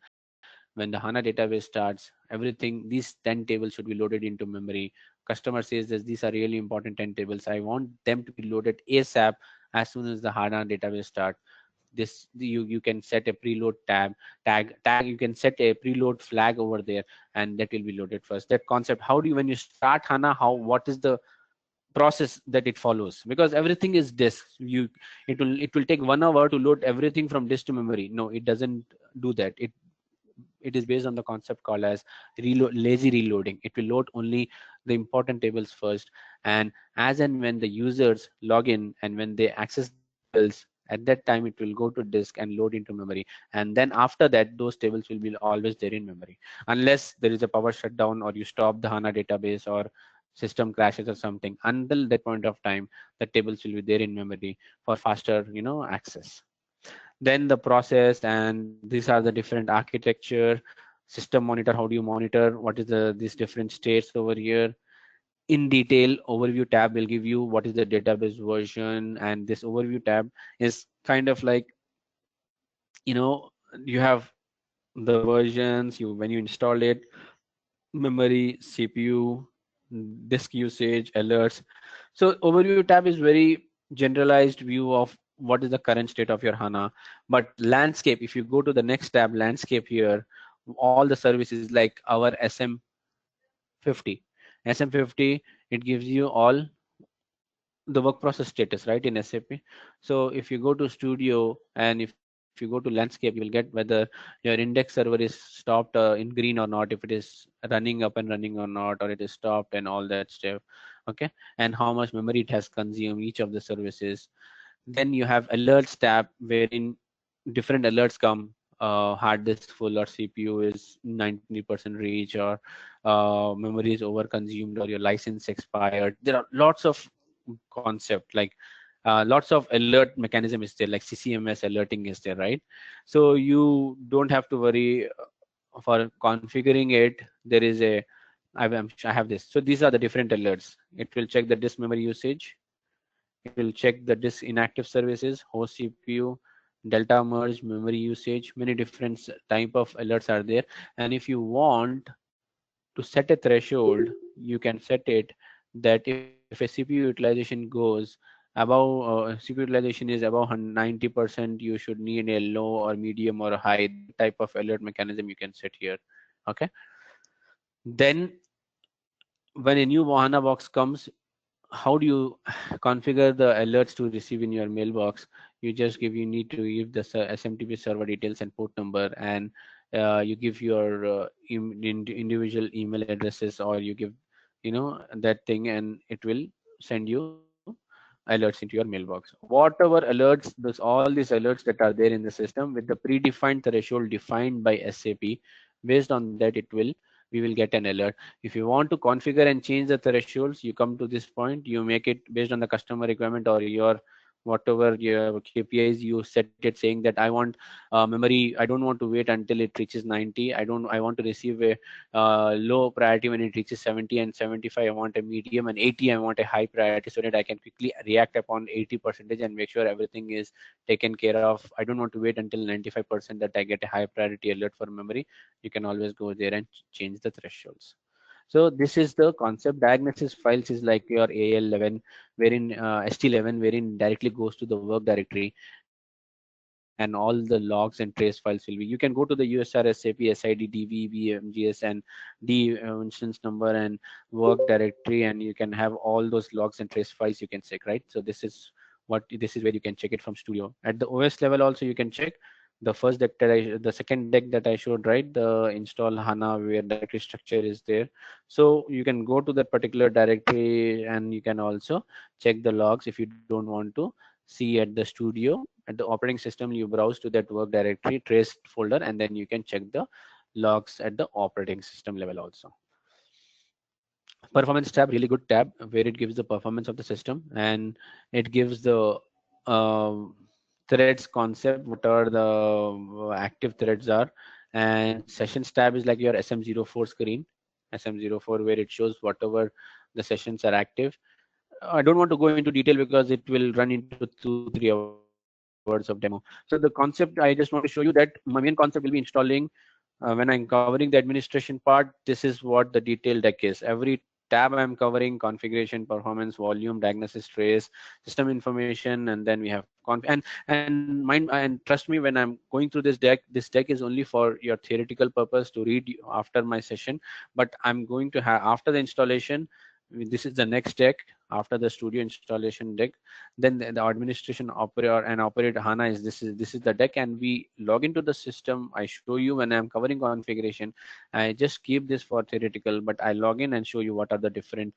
When the HANA database starts, everything, these 10 tables should be loaded into memory. Customer says that these are really important 10 tables, I want them to be loaded ASAP as soon as the HANA database start. this you can set a preload tag, you can set a preload flag over there, and that will be loaded first. That concept, how do you, when you start HANA, how, what is the process that it follows, because everything is disk. It will take 1 hour to load everything from disk to memory. No, it doesn't do that. It is based on the concept called as lazy reloading. It will load only the important tables first, and as and when the users log in and when they access the tables, at that time it will go to disk and load into memory, and then after that those tables will be always there in memory, unless there is a power shutdown or you stop the HANA database or system crashes or something. Until that point of time, the tables will be there in memory for faster access. Then the process, and these are the different architecture. System monitor, how do you monitor, what is the these different states over here. In detail, overview tab will give you what is the database version, and this overview tab is kind of like, you know you have the versions, you when you install it, memory, CPU, disk usage, alerts. So overview tab is very generalized view of what is the current state of your HANA. But landscape, if you go to the next tab, landscape here, all the services like our SM50, SM50, it gives you all the work process status right in SAP. So if you go to studio and if you go to landscape, you will get whether your index server is stopped in green or not, if it is running up and running or not, or it is stopped and all that stuff. Okay, and how much memory it has consumed each of the services. Then you have alerts tab wherein different alerts come, hard disk full, or CPU is 90% reach, or memory is over consumed, or your license expired. There are lots of concept, like lots of alert mechanism is there, like CCMS alerting is there, right? So you don't have to worry for configuring it. There is a I have this. So these are the different alerts. It will check the disk memory usage, it will check the disk inactive services, host CPU, delta merge, memory usage. Many different type of alerts are there. And if you want to set a threshold, you can set it that if a CPU utilization goes above, CPU utilization is above 90%, you should need a low or medium or a high. That type of alert mechanism you can set here. Okay. Then when a new HANA box comes, how do you configure the alerts to receive in your mailbox? You need to give the SMTP server details and port number, and you give your individual email addresses, or you give that thing, and it will send you alerts into your mailbox. Whatever alerts, all these alerts that are there in the system with the predefined threshold defined by SAP, based on that we will get an alert. If you want to configure and change the thresholds, you come to this point, you make it based on the customer requirement or your whatever your KPIs you set it, saying that I want memory, I don't want to wait until it reaches 90. I want to receive a low priority when it reaches 70, and 75 I want a medium, and 80 I want a high priority, so that I can quickly react upon 80% and make sure everything is taken care of. I don't want to wait until 95% that I get a high priority alert for memory. You can always go there and change the thresholds. So this is the concept. Diagnosis files is like your AL11, wherein ST11, wherein directly goes to the work directory, and all the logs and trace files will be. You can go to the USR, SAP, SID, DV, BMGS, and D instance number and work directory, and you can have all those logs and trace files you can check, right? So this is where you can check it from Studio. At the OS level also you can check the first deck the second deck that I showed, right? The install HANA where directory structure is there. So you can go to that particular directory, and you can also check the logs if you don't want to see at the Studio. At the operating system, you browse to that work directory trace folder, and then you can check the logs at the operating system level also. Performance tab, really good tab where it gives the performance of the system, and it gives the uh, threads concept, what are the active threads are. And sessions tab is like your SM04 screen, SM04, where it shows whatever the sessions are active. I don't want to go into detail because it will run into 2-3 hours of demo. So the concept, I just want to show you that my main concept will be installing. When I'm covering the administration part, this is what the detailed deck is. Every tab I'm covering: configuration, performance, volume, diagnosis, trace, system information, and then we have and mind, and trust me, when I'm going through this deck is only for your theoretical purpose to read after my session. But I'm going to have, after the installation, this is the next deck after the studio installation deck. Then the administration operator and operate HANA is this is the deck, and we log into the system. I show you when I'm covering configuration. I just keep this for theoretical, but I log in and show you what are the different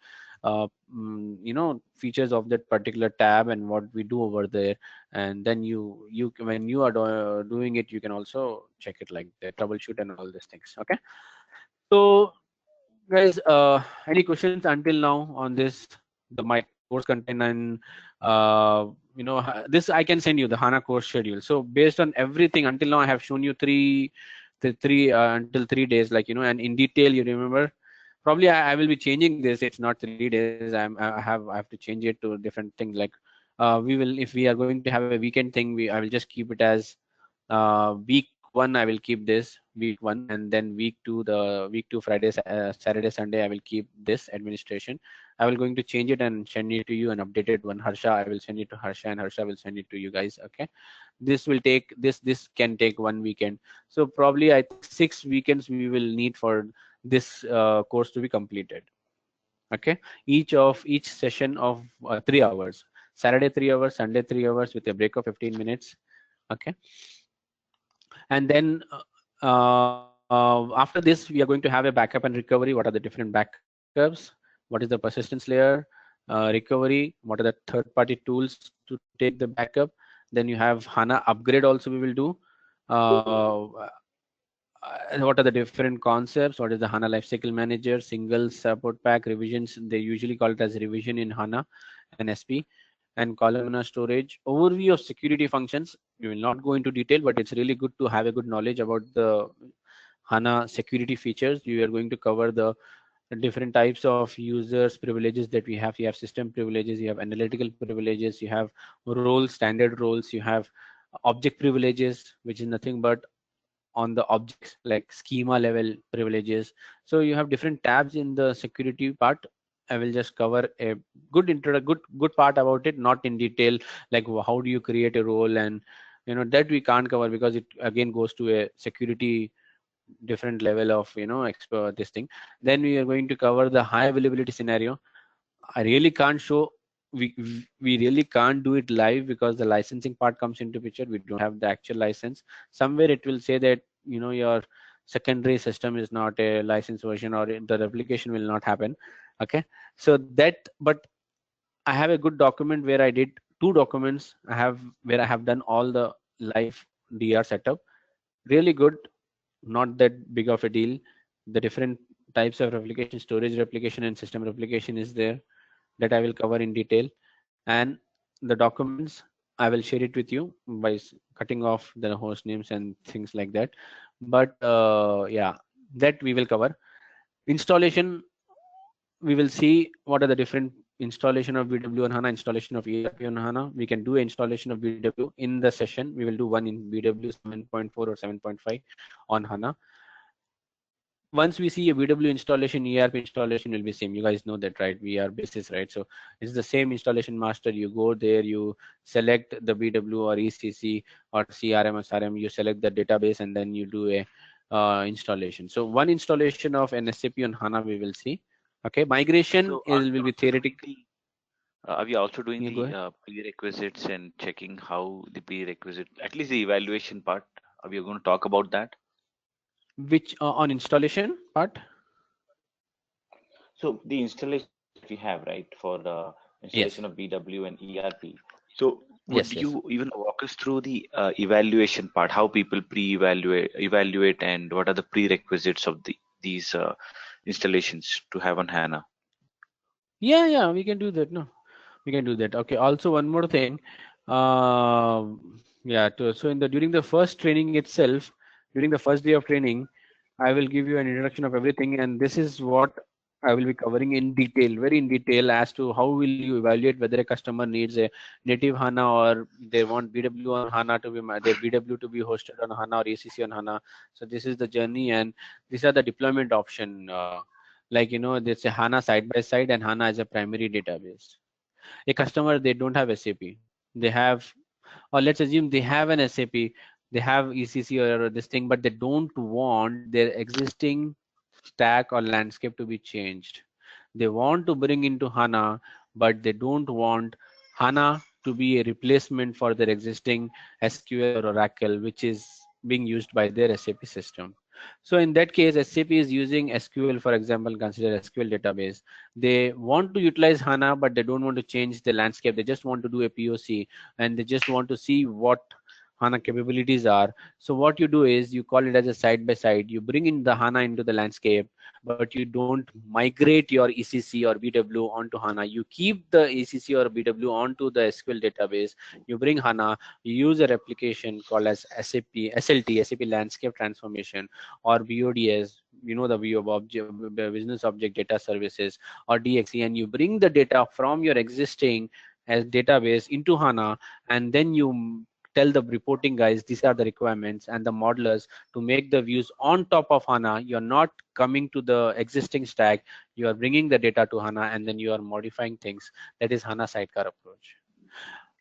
features of that particular tab and what we do over there. And then you when you are doing it, you can also check it like the troubleshoot and all these things. Okay, so guys, any questions until now on this, the my course content, and this I can send you the HANA course schedule. So based on everything until now, I have shown you three until 3 days, like and in detail. You remember, probably I will be changing this. It's not 3 days. I have to change it to different things. Like we will, if we are going to have a weekend thing, I will just keep it as week one. I will keep this week one, and then week two Friday, Saturday, Sunday, I will keep this administration. I will going to change it and send it to you, an updated one. Harsha, I will send it to Harsha, and Harsha will send it to you guys. Okay, this can take one weekend. So probably I think 6 weekends we will need for this course to be completed. Okay, each session of 3 hours. Saturday 3 hours, Sunday 3 hours with a break of 15 minutes. Okay, and then after this we are going to have a backup and recovery. What are the different backups? What is the persistence layer? Recovery, what are the third party tools to take the backup? Then you have HANA upgrade also we will do. What are the different concepts? What is the HANA lifecycle manager, single support pack, revisions? They usually call it as revision in HANA and SP, and columnar storage. Overview of security functions. We will not go into detail, but it's really good to have a good knowledge about the HANA security features. You are going to cover the different types of users privileges that we have. You have system privileges, you have analytical privileges, you have roles, standard roles, you have object privileges, which is nothing but on the objects, like schema level privileges. So you have different tabs in the security part. I will just cover a good part about it, not in detail, like how do you create a role, and that we can't cover because it again goes to a security different level of expert this thing. Then we are going to cover the high availability scenario. I really can't show, we really can't do it live because the licensing part comes into picture. We don't have the actual license. Somewhere it will say that your secondary system is not a licensed version, or the replication will not happen. Okay, so that, but I have a good document where I did two documents. Where I have done all the live DR setup. Really good, not that big of a deal. The different types of replication, storage replication and system replication is there, that I will cover in detail. And the documents, I will share it with you by cutting off the host names and things like that. But yeah, that we will cover. Installation, we will see what are the different installation of BW on HANA, installation of ERP on HANA. We can do installation of BW in the session. We will do one in BW 7.4 or 7.5 on HANA. Once we see a VW installation, ERP installation will be same. You guys know that, right? We are basis, right? So it's the same installation master. You go there, you select the BW or ECC or CRM or SRM, you select the database, and then you do a installation. So one installation of an SAP on HANA we will see. Okay, migration
So
will be theoretical.
are we also doing
You go
the
ahead.
prerequisites and checking how the prerequisite, at least the evaluation part? Are we going to talk about that?
Which on installation part?
So the installation that we have, right, for the installation
Yes.
of BW and ERP. So would
Yes. Yes.
you even walk us through the evaluation part, how people evaluate, and what are the prerequisites of these installations to have on HANA?
Yeah. Yeah. We can do that. No. We can do that. Okay, also one more thing. Yeah, so in the during the first training itself, during the first day of training, I will give you an introduction of everything, and this is what I will be covering in detail, very in detail, as to how will you evaluate whether a customer needs a native HANA, or they want BW on HANA to be their BW to be hosted on HANA or ACC on HANA. So this is the journey, and these are the deployment option. Like, there's a HANA side by side and HANA as a primary database. A customer, they don't have SAP. They have, or let's assume they have an SAP, they have ECC or this thing, but they don't want their existing stack or landscape to be changed. They want to bring into HANA, but they don't want HANA to be a replacement for their existing SQL or Oracle, which is being used by their SAP system. So in that case, SAP is using SQL, for example, consider SQL database. They want to utilize HANA, but they don't want to change the landscape. They just want to do a POC, and they just want to see what HANA capabilities are. So what you do is you call it as a side by side. You bring in the HANA into the landscape, but you don't migrate your ECC or BW onto HANA. You keep the ECC or BW onto the SQL database. You bring HANA. You use a replication called as SAP SLT, SAP Landscape Transformation, or BODS. The view of business object data services, or DXE, and you bring the data from your existing as database into HANA, and then you tell the reporting guys these are the requirements and the modelers to make the views on top of HANA. You're not coming to the existing stack, you are bringing the data to HANA, and then you are modifying things. That is HANA sidecar approach.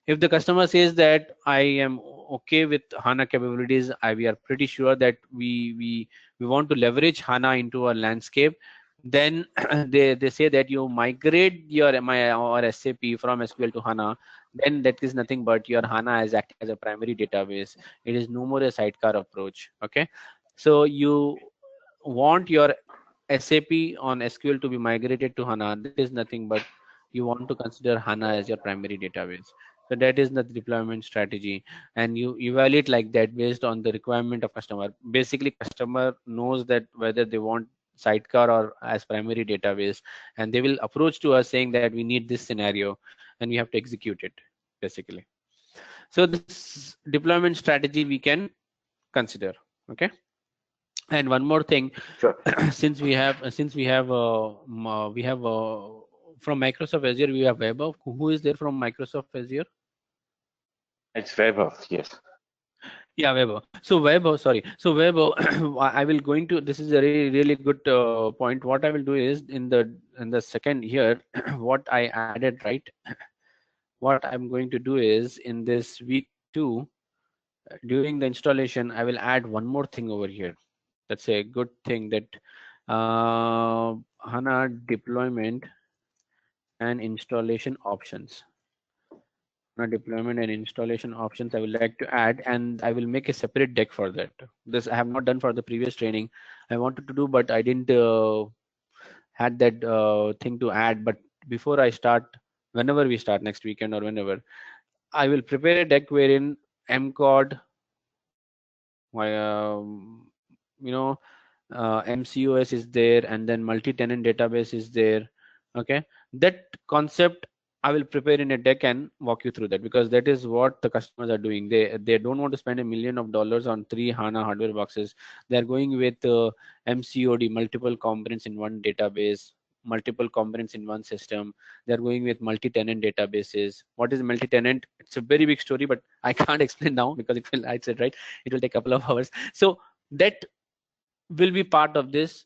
If the customer says that I am okay with HANA capabilities, we are pretty sure that we want to leverage HANA into our landscape, then they say that you migrate your MI or SAP from SQL to HANA, then that is nothing but your HANA is acting as a primary database. It is no more a sidecar approach. Okay, so you want your SAP on SQL to be migrated to HANA, that is nothing but you want to consider HANA as your primary database. So that is the deployment strategy, and you evaluate like that based on the requirement of customer. Basically, customer knows that whether they want sidecar or as primary database, and they will approach to us saying that we need this scenario, and we have to execute it basically. So this deployment strategy we can consider. Okay, and one more thing,
Sure.
since we have from Microsoft Azure, we have Web. Who is there from Microsoft Azure?
It's Vaibhav, yes.
Yeah, Weber. So Weber, sorry. So Weber, I will going to. This is a really really good point. What I will do is in the second here, what I added, right? What I'm going to do is in this week 2, during the installation, I will add one more thing over here. That's a good thing, that HANA deployment and installation options. Deployment and installation options I would like to add, and I will make a separate deck for that. This I have not done for the previous training. I wanted to do, but I didn't had that thing to add. But before I start, whenever we start next weekend or whenever, I will prepare a deck wherein mcod, you know, MCOS is there, and then multi-tenant database is there. Okay, that concept I will prepare in a deck and walk you through that, because that is what the customers are doing. They don't want to spend $1 million on 3 HANA hardware boxes. They are going with MCOD, multiple components in one database, multiple components in one system. They are going with multi-tenant databases. What is multi-tenant? It's a very big story, but I can't explain now because it will, I said, right, it will take a couple of hours. So that will be part of this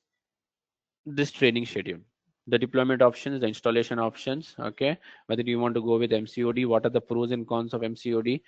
training schedule. The deployment options, the installation options. Okay, whether you want to go with MCOD, what are the pros and cons of MCOD,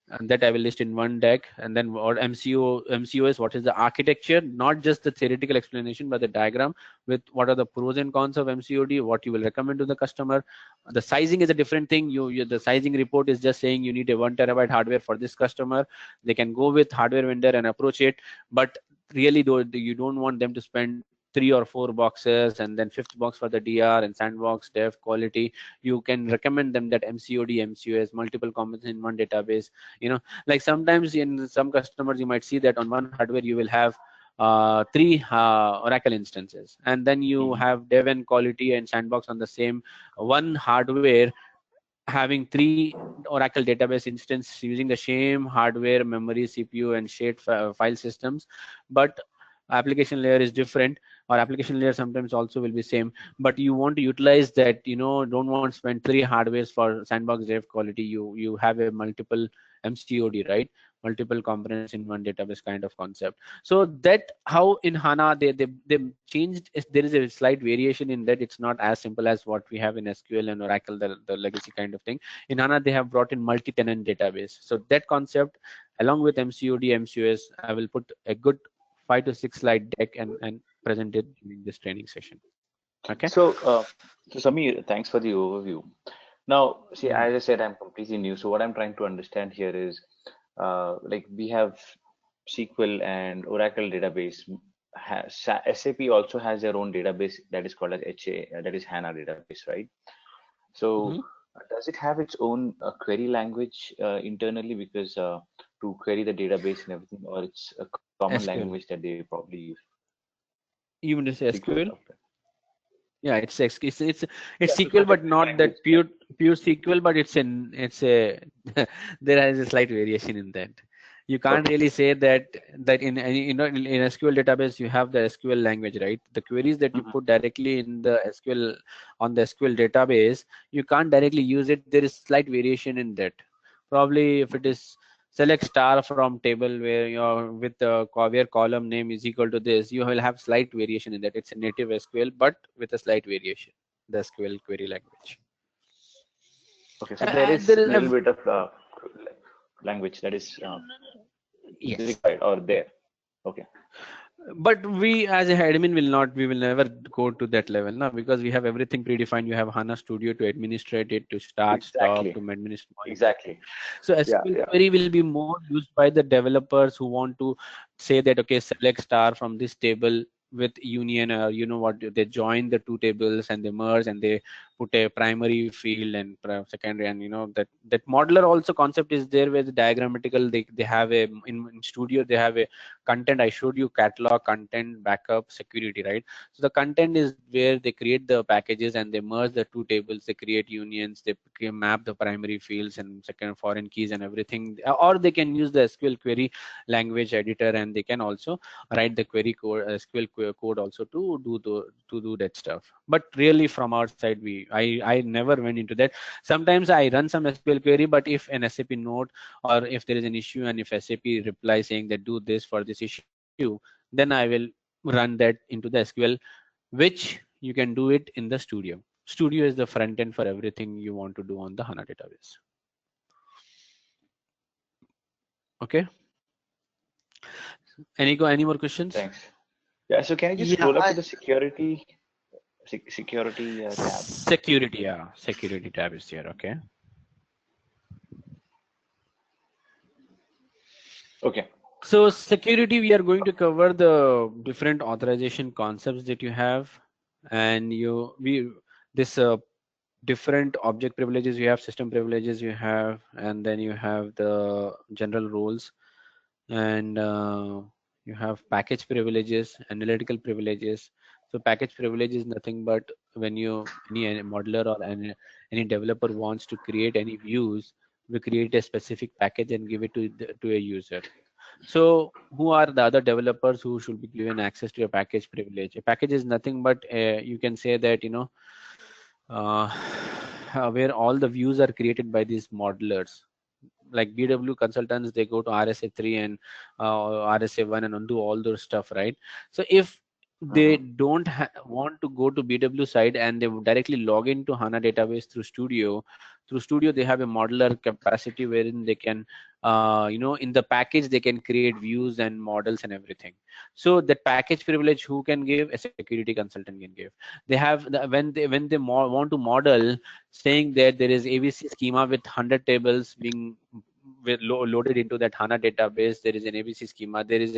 and that I will list in one deck. And then what MCOS, what is the architecture, not just the theoretical explanation but the diagram with what are the pros and cons of MCOD, what you will recommend to the customer. The sizing is a different thing. The sizing report is just saying you need a 1 terabyte hardware for this customer. They can go with hardware vendor and approach it, but really though you don't want them to spend 3 or 4 boxes and then fifth box for the DR and sandbox dev quality. You can recommend them that MCOD, MCOS, multiple components in one database. Like sometimes in some customers you might see that on one hardware you will have 3 Oracle instances, and then you
Mhm.
have dev and quality and sandbox on the same one hardware, having 3 Oracle database instance using the same hardware, memory, CPU, and shared file systems, but application layer is different, or application layer sometimes also will be same. But you want to utilize that, don't want to spend 3 hardwares for sandbox dev quality. You have a multiple MCOD, right? multiple components in one database kind of concept. So that how in HANA they changed. There is a slight variation in that. It's not as simple as what we have in SQL and Oracle, the legacy kind of thing. In HANA they have brought in multi-tenant database. So that concept along with MCOD, MCOS, I will put a good 5 to 6 slide deck and present it during this training session. Okay.
So Samir, thanks for the overview. Now, see,
Mhm.
as I said, I'm completely new. So what I'm trying to understand here is, like we have SQL and Oracle database. SAP also has their own database that is called as HA, that is HANA database, right? So
Mhm.
does it have its own query language internally because to query the database and everything, or it's a common language
SQL.
that they probably use?
You want to say
SQL,
SQL?
okay.
Yeah, it's
Yeah,
SQL,
because the
but
query
not
language,
that
yeah.
pure SQL, but it's a there is a slight variation in that. You can't
Okay.
really say that in any in SQL database you have the SQL language, right? The queries that you
Mhm.
put directly in the SQL on the SQL database, you can't directly use it. There is slight variation in that. Probably if it
Okay.
is select star from table where you're with the where column name is equal to this, you will have slight variation in that. It's a native SQL but with a slight variation, the SQL query language.
Okay. So there
And
is
there is
a little bit of language that is
yes,
required or there. Okay.
but we as a admin will not, we will never go to that level now, because we have everything predefined. You have HANA Studio to administrate it, to start, stop,
Exactly.
to administer monitoring.
Exactly.
So
Yeah.
SQL
Yeah.
query will be more used by the developers who want to say that okay, select star from this table with union, or you know what, they join the two tables and they merge and they put a primary field and secondary, and you know that modular also concept is there, where the diagrammatical they have a in Studio they have a content. I showed you catalog, content, backup, security, right? So the content is where they create the packages and they merge the two tables, they create unions, they map the primary fields and second foreign keys and everything, or they can use the SQL query language editor, and they can also write the query code, code also to do that stuff. But really from our side, I never went into that. Sometimes I run some SQL query, but if an SAP note or if there is an issue and if SAP replies saying that do this for this issue, then I will run that into the SQL, which you can do it in the Studio. Studio is the front end for everything you want to do on the HANA database. Okay. Any more questions?
Thanks. Yeah. So can you just
Yeah,
scroll up to the security tab?
Security, yeah, security tab is here. Okay.
Okay.
So security, we are going to cover the different authorization concepts that you have, and we this different object privileges you have, system privileges you have, and then you have the general roles, and you have package privileges, analytical privileges. So package privilege is nothing but when any modeler or any developer wants to create any views, we create a specific package and give it to a user. So who are the other developers who should be given access to a package privilege? A package is nothing but you can say that uh, where all the views are created by these modelers. Like BW consultants, they go to RSA 3 and RSA 1 and undo all those stuff, right? So if they
Mm-hmm.
don't want to go to BW side and they would directly log into HANA database through Studio they have a modular capacity wherein they can in the package they can create views and models and everything. So that package privilege who can give? A security consultant can give. They have when they want to model, saying that there is ABC schema with 100 tables being loaded into that HANA database. There is an ABC schema. There is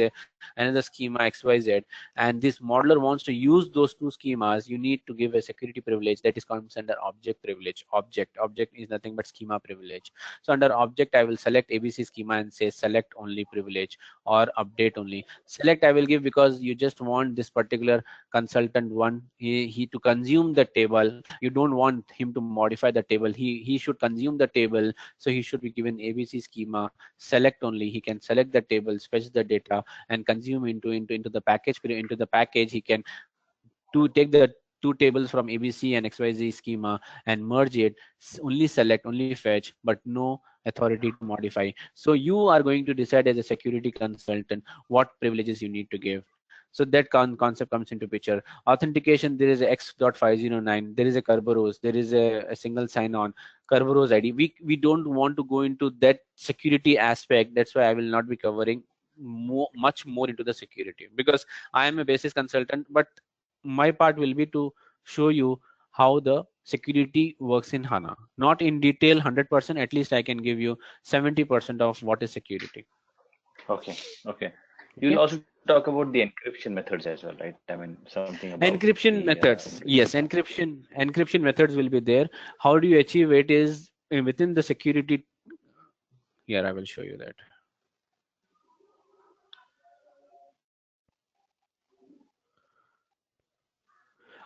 another schema XYZ, and this modeler wants to use those two schemas. You need to give a security privilege that is comes under object privilege. Object is nothing but schema privilege. So under object, I will select ABC schema and say select only privilege or update only. Select I will give because you just want this particular consultant one he to consume the table. You don't want him to modify the table. He should consume the table, so he should be given ABC schema select only. He can select the tables, fetch the data and consume into the package. Into the package he can to take the two tables from ABC and XYZ schema and merge it, only select, only fetch, but no authority to modify. So you are going to decide as a security consultant what privileges you need to give. So that concept comes into picture. Authentication, there is a X.509, there is a Kerberos, there is a single sign-on, Kerberos ID. We don't want to go into that security aspect. That's why I will not be covering much more into the security, because I am a basis consultant, but my part will be to show you how the security works in HANA. Not in detail 100%, at least I can give you 70% of what is security.
Okay. Okay. You'll
Okay.
also talk about the encryption methods as well, right? I mean, something about the
Encryption methods,
encryption
yes,
part.
encryption methods will be there. How do you achieve it is within the security. Here I will show you that.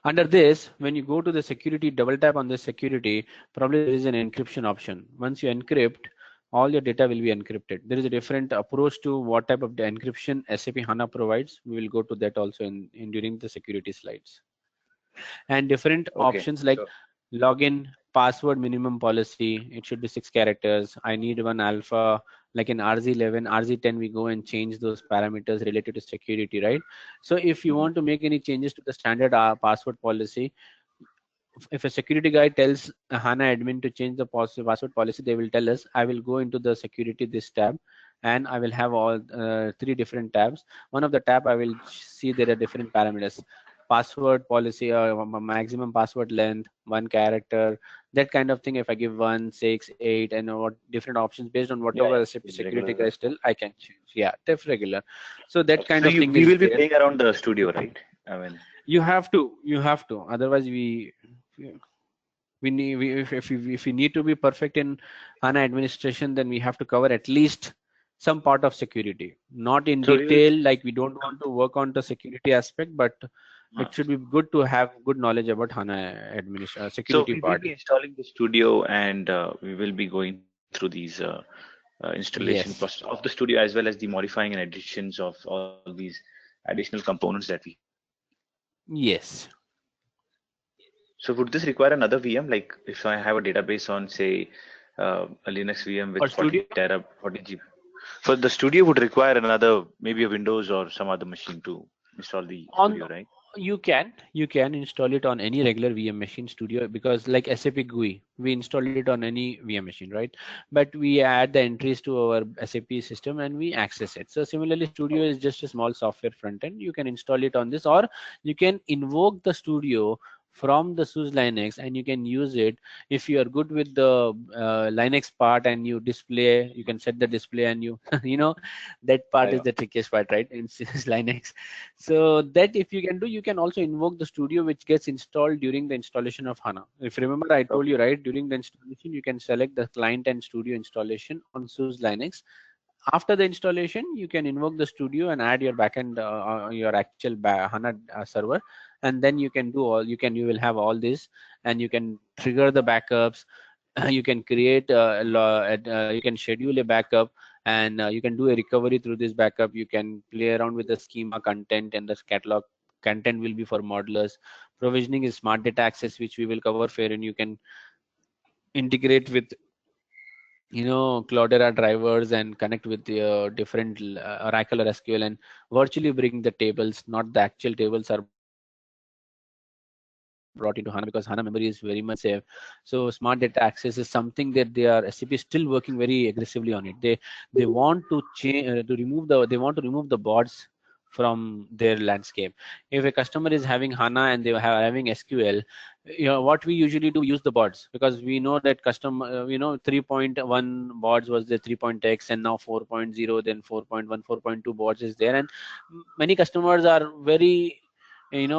Under this, when you go to the security, double tap on the security, probably there is an encryption option. Once you encrypt, all your data will be encrypted. There is a different approach to what type of the encryption SAP HANA provides. We will go to that also in during the security slides. And different
Okay.
options
Sure.
like login, password minimum policy, it should be 6 characters. I need one alpha, like in RZ11, RZ10, we go and change those parameters related to security, right? So if you
Mhm.
want to make any changes to the standard password policy, if a security guy tells a HANA admin to change the password policy, they will tell us, I will go into the security, this tab, and I will have all three different tabs. One of the tab, I will see there are different parameters. Password policy, maximum password length, 1 character, that kind of thing. If I give 1, 6, 8, and what different options based on
Yeah,
whatever
yeah.
SAP
The
security
regular.
guys tell, I can change. Yeah, def regular. So that
Okay.
kind
So
of
you
thing
we
is
will be
there.
playing around the studio, right? I mean,
You have to. Otherwise, we need if we need to be perfect in HANA administration, then we have to cover at least some part of security, not in
so you
detail, like we don't want to work on the security aspect, but
uh,
it should be good to have good knowledge about HANA
so
security
we will
part.
be installing the studio, and we will be going through these installation process
Yes,
of the studio, as well as the modifying and additions of all these additional components that we have.
yes.
So would this require another VM? Like if I have a database on, say, a Linux VM with
For
40
studio,
tera, 40 GB. For the studio would require another, maybe a Windows or some other machine to install the
on
studio, right?
you can install it on any regular VM machine studio, because like SAP GUI, we install it on any VM machine, right? But we add the entries to our SAP system and we access it. So similarly, studio is just a small software front end. You can install it on this, or you can invoke the studio from the SUSE Linux and you can use it. If you are good with the Linux part and you display, you can set the display and you you know that
Yeah,
part
yeah.
is the trickiest part, right, in SUSE Linux. So that if you can do, you can also invoke the studio which gets installed during the installation of HANA. If you remember, I told
Okay.
you, right, during the installation, you can select the client and studio installation on SUSE Linux. After the installation, you can invoke the studio and add your backend, your actual HANA server, and then you can do all. You will have all this, and you can trigger the backups. You can create you can schedule a backup, and you can do a recovery through this backup. You can play around with the schema content, and the catalog content will be for modelers. Provisioning is smart data access, which we will cover fair, and you can integrate with Cloudera drivers and connect with the different Oracle or SQL and virtually bring the tables, not the actual tables are brought into HANA, because HANA memory is very much safe. So smart data access is something that they are SAP is still working very aggressively on it. They want to they want to remove the boards from their landscape. If a customer is having HANA and they have having SQL, what we usually do, we use the boards, because we know that custom 3.1 boards was the 3.x, and now 4.0, then 4.1, 4.2 boards is there, and many customers are very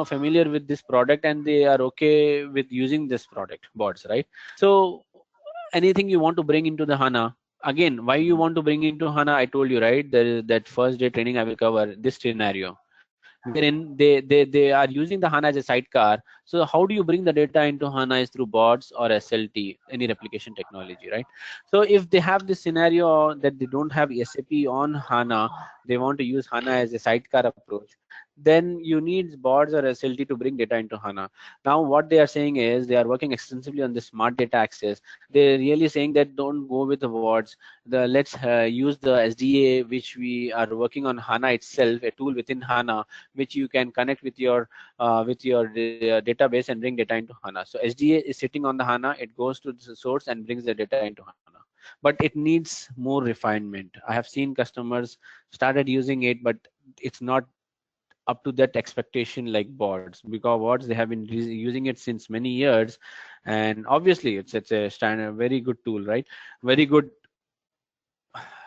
familiar with this product and they are okay with using this product boards, right? So anything you want to bring into the HANA, again, why you
Mhm.
want to bring into HANA, I told you, right? There is that first day training, I will cover this scenario wherein they are using the HANA as a sidecar. So how do you bring the data into HANA is through bots or SLT, any replication technology, right? So if they have this scenario that they don't have SAP on HANA, they want to use HANA as a sidecar approach, then you need boards or SLT to bring data into HANA. Now what they are saying is they are working extensively on the smart data access. They're really saying that don't go with the boards. Let's use the SDA which we are working on HANA itself, a tool within HANA which you can connect with your database and bring data into HANA. So SDA is sitting on the HANA, it goes to the source and brings the data into HANA. But it needs more refinement. I have seen customers started using it, but it's not up to that expectation like boards, because boards they have been using it since many years, and obviously it's a standard very good tool, right? Very good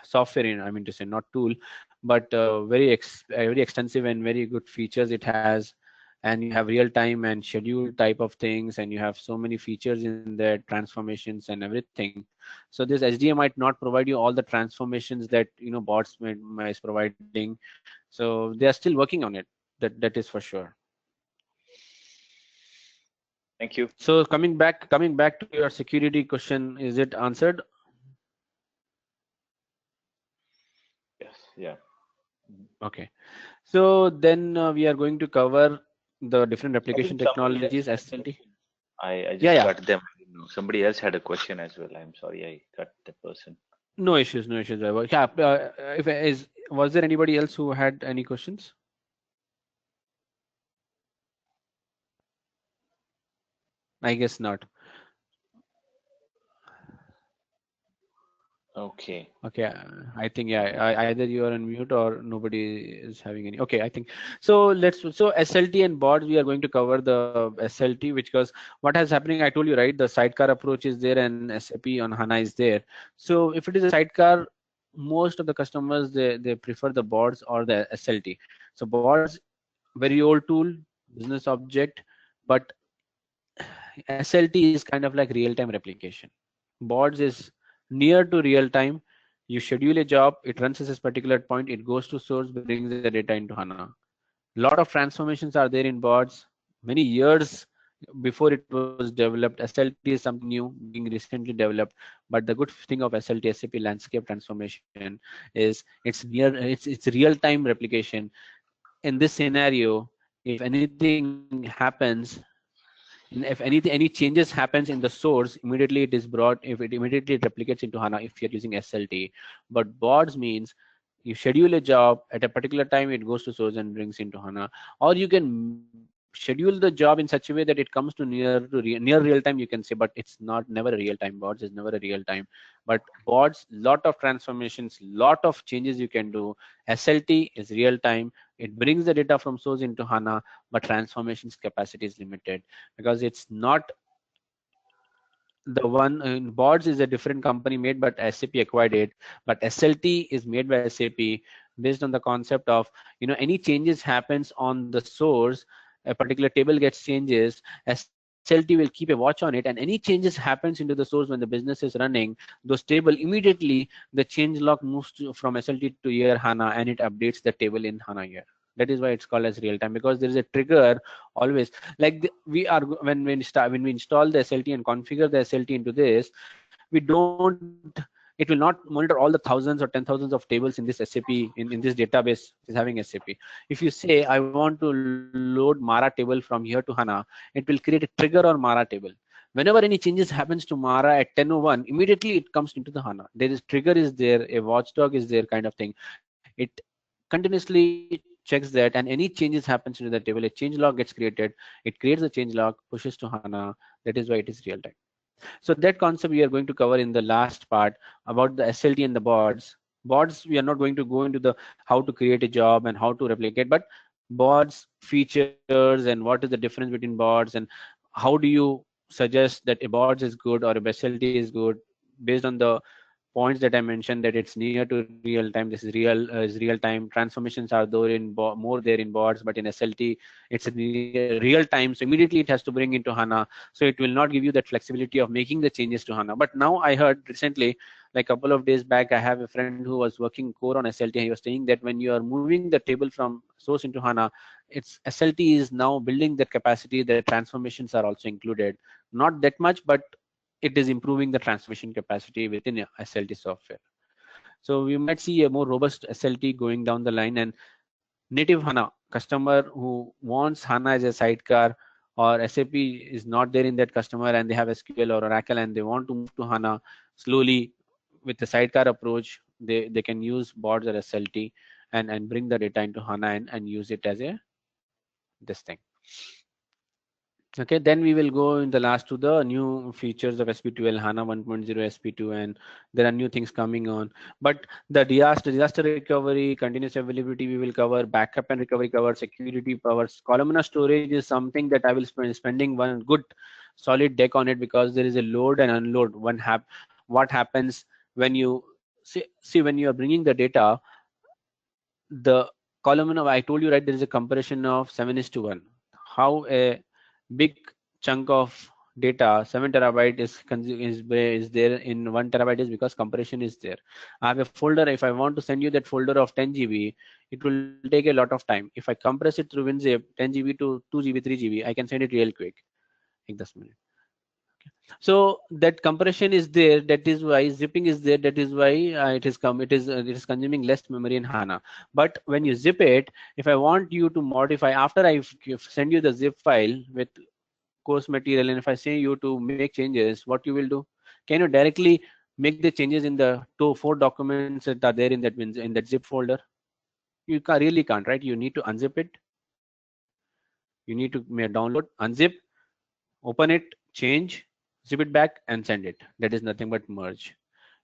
software in, I mean to say, not tool, but very extensive and very good features it has. And you have real time and schedule type of things, and you have so many features in there, transformations and everything. So this SDA might not provide you all the transformations that bots is providing. So they are still working on it. That is for sure.
Thank you.
So coming back to your security question, is it answered?
Yes. Yeah. Mhm.
Okay. So then we are going to cover the different
I
replication
think somebody else
technologies,
had a
SLT.
question. I
Yeah,
just
yeah.
cut them. I didn't know. Somebody else had a question as well. I'm sorry I cut the person.
No issues, no issues. Vaibhav. Yeah. If is was there anybody else who had any questions? I guess not.
Okay.
Okay, I think yeah, either you are on mute or nobody is having any. Okay, I think so. So SLT and boards we are going to cover the SLT, which because what has happening, I told you right, the sidecar approach is there and SAP on HANA is there. So if it is a sidecar, most of the customers they prefer the boards or the SLT. So boards, very old tool, business object, but SLT is kind of like real-time replication. Boards is near to real-time. You schedule a job, it runs at this particular point, it goes to source, brings the data into HANA. Lot of transformations are there in boards. Many years before it was developed, SLT is something new being recently developed. But the good thing of SLT, SAP landscape transformation, is it's real-time replication. In this scenario, if anything happens, and if any changes happens in the source, immediately it is brought, if it immediately it replicates into HANA if you're using SLT. But boards means you schedule a job at a particular time, it goes to source and brings into HANA. Or you can schedule the job in such a way that it comes to near real time, you can say, but it's not never a real time. Boards is never a real time. But boards, lot of transformations, lot of changes you can do. SLT is real time, it brings the data from source into HANA, but transformations capacity is limited because it's not the one in boards is a different company made, but SAP acquired it. But SLT is made by SAP based on the concept of any changes happens on the source, a particular table gets changes, SLT will keep a watch on it, and any changes happens into the source when the business is running, those table immediately the change log moves from SLT to year HANA and it updates the table in HANA year. That is why it's called as real time, because there is a trigger always. Like we are when we install the SLT and configure the SLT into this, we don't it will not monitor all the thousands or 10,000s of tables in this SAP in this database which is having SAP. If you say I want to load Mara table from here to HANA, it will create a trigger on Mara table. Whenever any changes happens to Mara at 10:01, immediately it comes into the HANA. There is trigger is there, a watchdog is there kind of thing. It continuously checks that, and any changes happens into the table, a change log gets created, it creates a change log, pushes to HANA. That is why it is real time. So that concept we are going to cover in the last part about the SLT and the boards. Boards, we are not going to go into the how to create a job and how to replicate, but boards features and what is the difference between boards, and how do you suggest that a boards is good or a SLT is good based on the points that I mentioned, that it's near to real time. This is real time. Transformations are there more there in boards, but in SLT it's real time. So immediately it has to bring into HANA. So it will not give you that flexibility of making the changes to HANA. But now I heard recently, like a couple of days back, I have a friend who was working core on SLT. And he was saying that when you are moving the table from source into HANA, it's SLT is now building that capacity. The transformations are also included. Not that much, but it is improving the transmission capacity within a SLT software. So we might see a more robust SLT going down the line, and native HANA customer who wants HANA as a sidecar, or SAP is not there in that customer and they have SQL or Oracle and they want to move to HANA slowly with the sidecar approach, they can use bots or SLT and bring the data into HANA and use it as a this thing. Okay, then we will go in the last to the new features of SP2L HANA 1.0 SP2, and there are new things coming on. But the disaster recovery, continuous availability we will cover, backup and recovery cover, security powers, columnar storage is something that I will spending one good solid deck on it, because there is a load and unload. What happens when you see when you are bringing the data, the columnar, I told you, right, there is a compression of 7:1. How a big chunk of data, 7 terabyte is there in 1 terabyte is because compression is there. I have a folder. If I want to send you that folder of 10 GB, it will take a lot of time. If I compress it through WinZip 10 GB to 2 GB 3 GB, I can send it real quick. Like this minute. So that compression is there, that is why zipping is there, that is why it is consuming less memory in HANA. But when you zip it, if I want you to modify after I send you the zip file with course material, and if I say you to make changes, what you will do? Can you directly make the changes in the 4 documents that are there in that zip folder? You really can't, right? You need to unzip it, you need to download, unzip, open it, change, zip it back and send it. That is nothing but merge.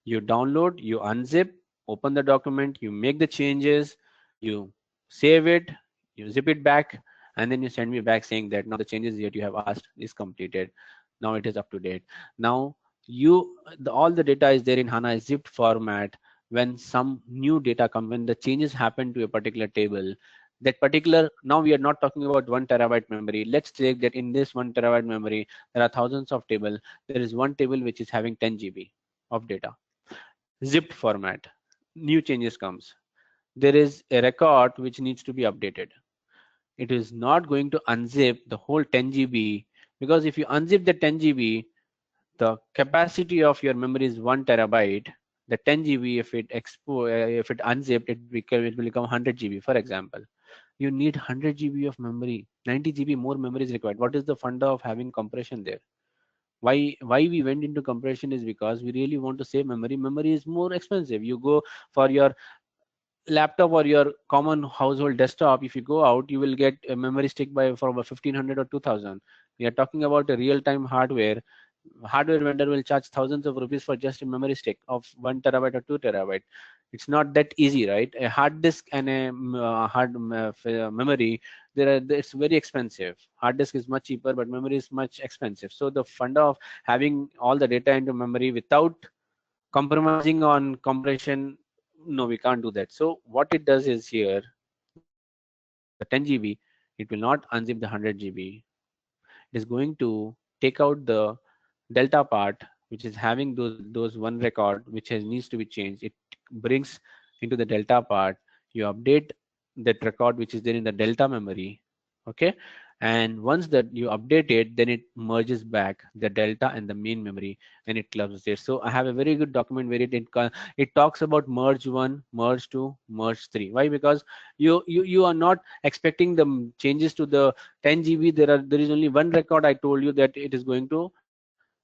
You download, you unzip, open the document, you make the changes, you save it, you zip it back, and then you send me back saying that now the changes that you have asked is completed. Now it is up to date. Now all the data is there in HANA is zipped format. When some new data come, when the changes happen to a particular table, that particular, now we are not talking about 1 terabyte memory. Let's take that in this 1 terabyte memory, there are thousands of table. There is one table which is having 10 GB of data, zipped format. New changes comes. There is a record which needs to be updated. It is not going to unzip the whole 10 GB, because if you unzip the 10 GB, the capacity of your memory is 1 terabyte. The 10 GB, if it unzipped, it will become 100 GB, for example. You need 100 GB of memory, 90 GB more memory is required. What is the funda of having compression there? Why we went into compression is because we really want to save memory. Memory is more expensive. You go for your laptop or your common household desktop, if you go out, you will get a memory stick by for about 1500 or 2000. We are talking about a real-time hardware vendor will charge thousands of rupees for just a memory stick of 1 terabyte or 2 terabyte. It's not that easy, right? A hard disk and a memory, it's very expensive. Hard disk is much cheaper, but memory is much expensive. So the funda of having all the data into memory without compromising on compression, no, we can't do that. So what it does is here, the 10 GB, it will not unzip the 100 GB. It is going to take out the delta part, which is having those one record which needs to be changed. It brings into the delta part. You update that record which is there in the delta memory. Okay, and once that you update it, then it merges back the delta and the main memory, and it clubs there. So I have a very good document where it talks about merge 1, merge 2, merge 3. Why? Because you are not expecting the changes to the 10 GB. There is only one record. I told you that it is going to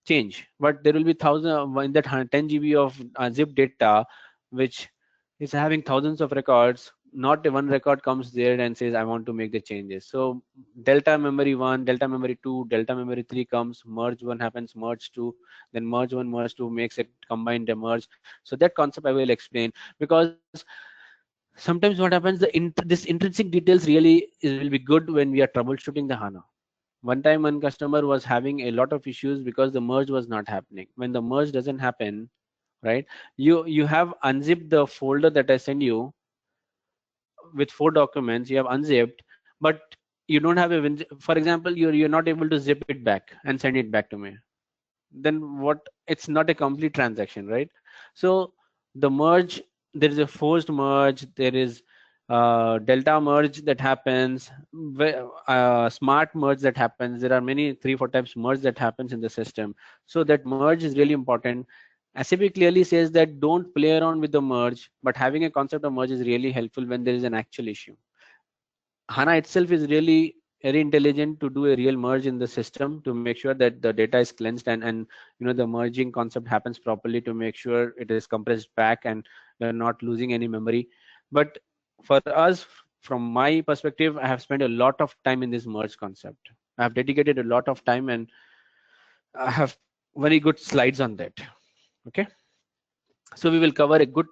change, but there will be thousand in that 10 GB of zip data, which is having thousands of records. Not a one record comes there and says I want to make the changes. So delta memory 1, delta memory 2, delta memory 3 comes, merge 1 happens, merge 2, then merge 1, merge 2 makes it combined a merge. So that concept I will explain, because sometimes what happens, this intrinsic details really will be good when we are troubleshooting the HANA. One time one customer was having a lot of issues because the merge was not happening. When the merge doesn't happen, right, you have unzipped the folder that I send you with 4 documents, you have unzipped, but you don't have for example, you're not able to zip it back and send it back to me. Then what? It's not a complete transaction, right? So the merge, there is a forced merge, there is delta merge that happens, smart merge that happens. There are many 3-4 types merge that happens in the system. So that merge is really important. SAP clearly says that don't play around with the merge, but having a concept of merge is really helpful when there is an actual issue. HANA itself is really very intelligent to do a real merge in the system to make sure that the data is cleansed, and the merging concept happens properly to make sure it is compressed back and you're not losing any memory. But for us, from my perspective, I have spent a lot of time in this merge concept. I have dedicated a lot of time, and I have very good slides on that. Okay, so we will cover a good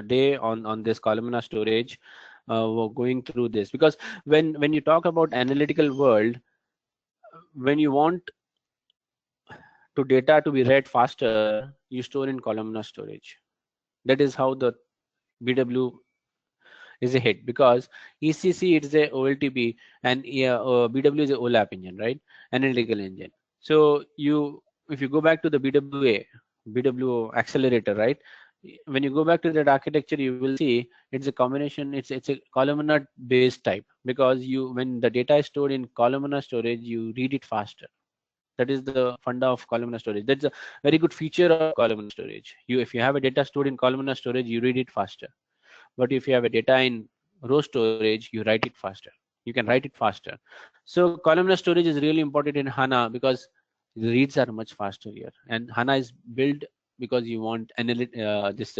day on this columnar storage. We're going through this because when you talk about analytical world, when you want to data to be read faster, you store in columnar storage. That is how the BW is a hit, because ECC it is a OLTP, and yeah, BW is a OLAP engine, right? Analytical engine. So if you go back to the BW accelerator, right? When you go back to that architecture, you will see it's a combination. It's a columnar based type, because when the data is stored in columnar storage, you read it faster. That is the funda of columnar storage. That's a very good feature of columnar storage. If you have a data stored in columnar storage, you read it faster. But if you have a data in row storage, you write it faster. You can write it faster. So columnar storage is really important in HANA because the reads are much faster here. And HANA is built because you want this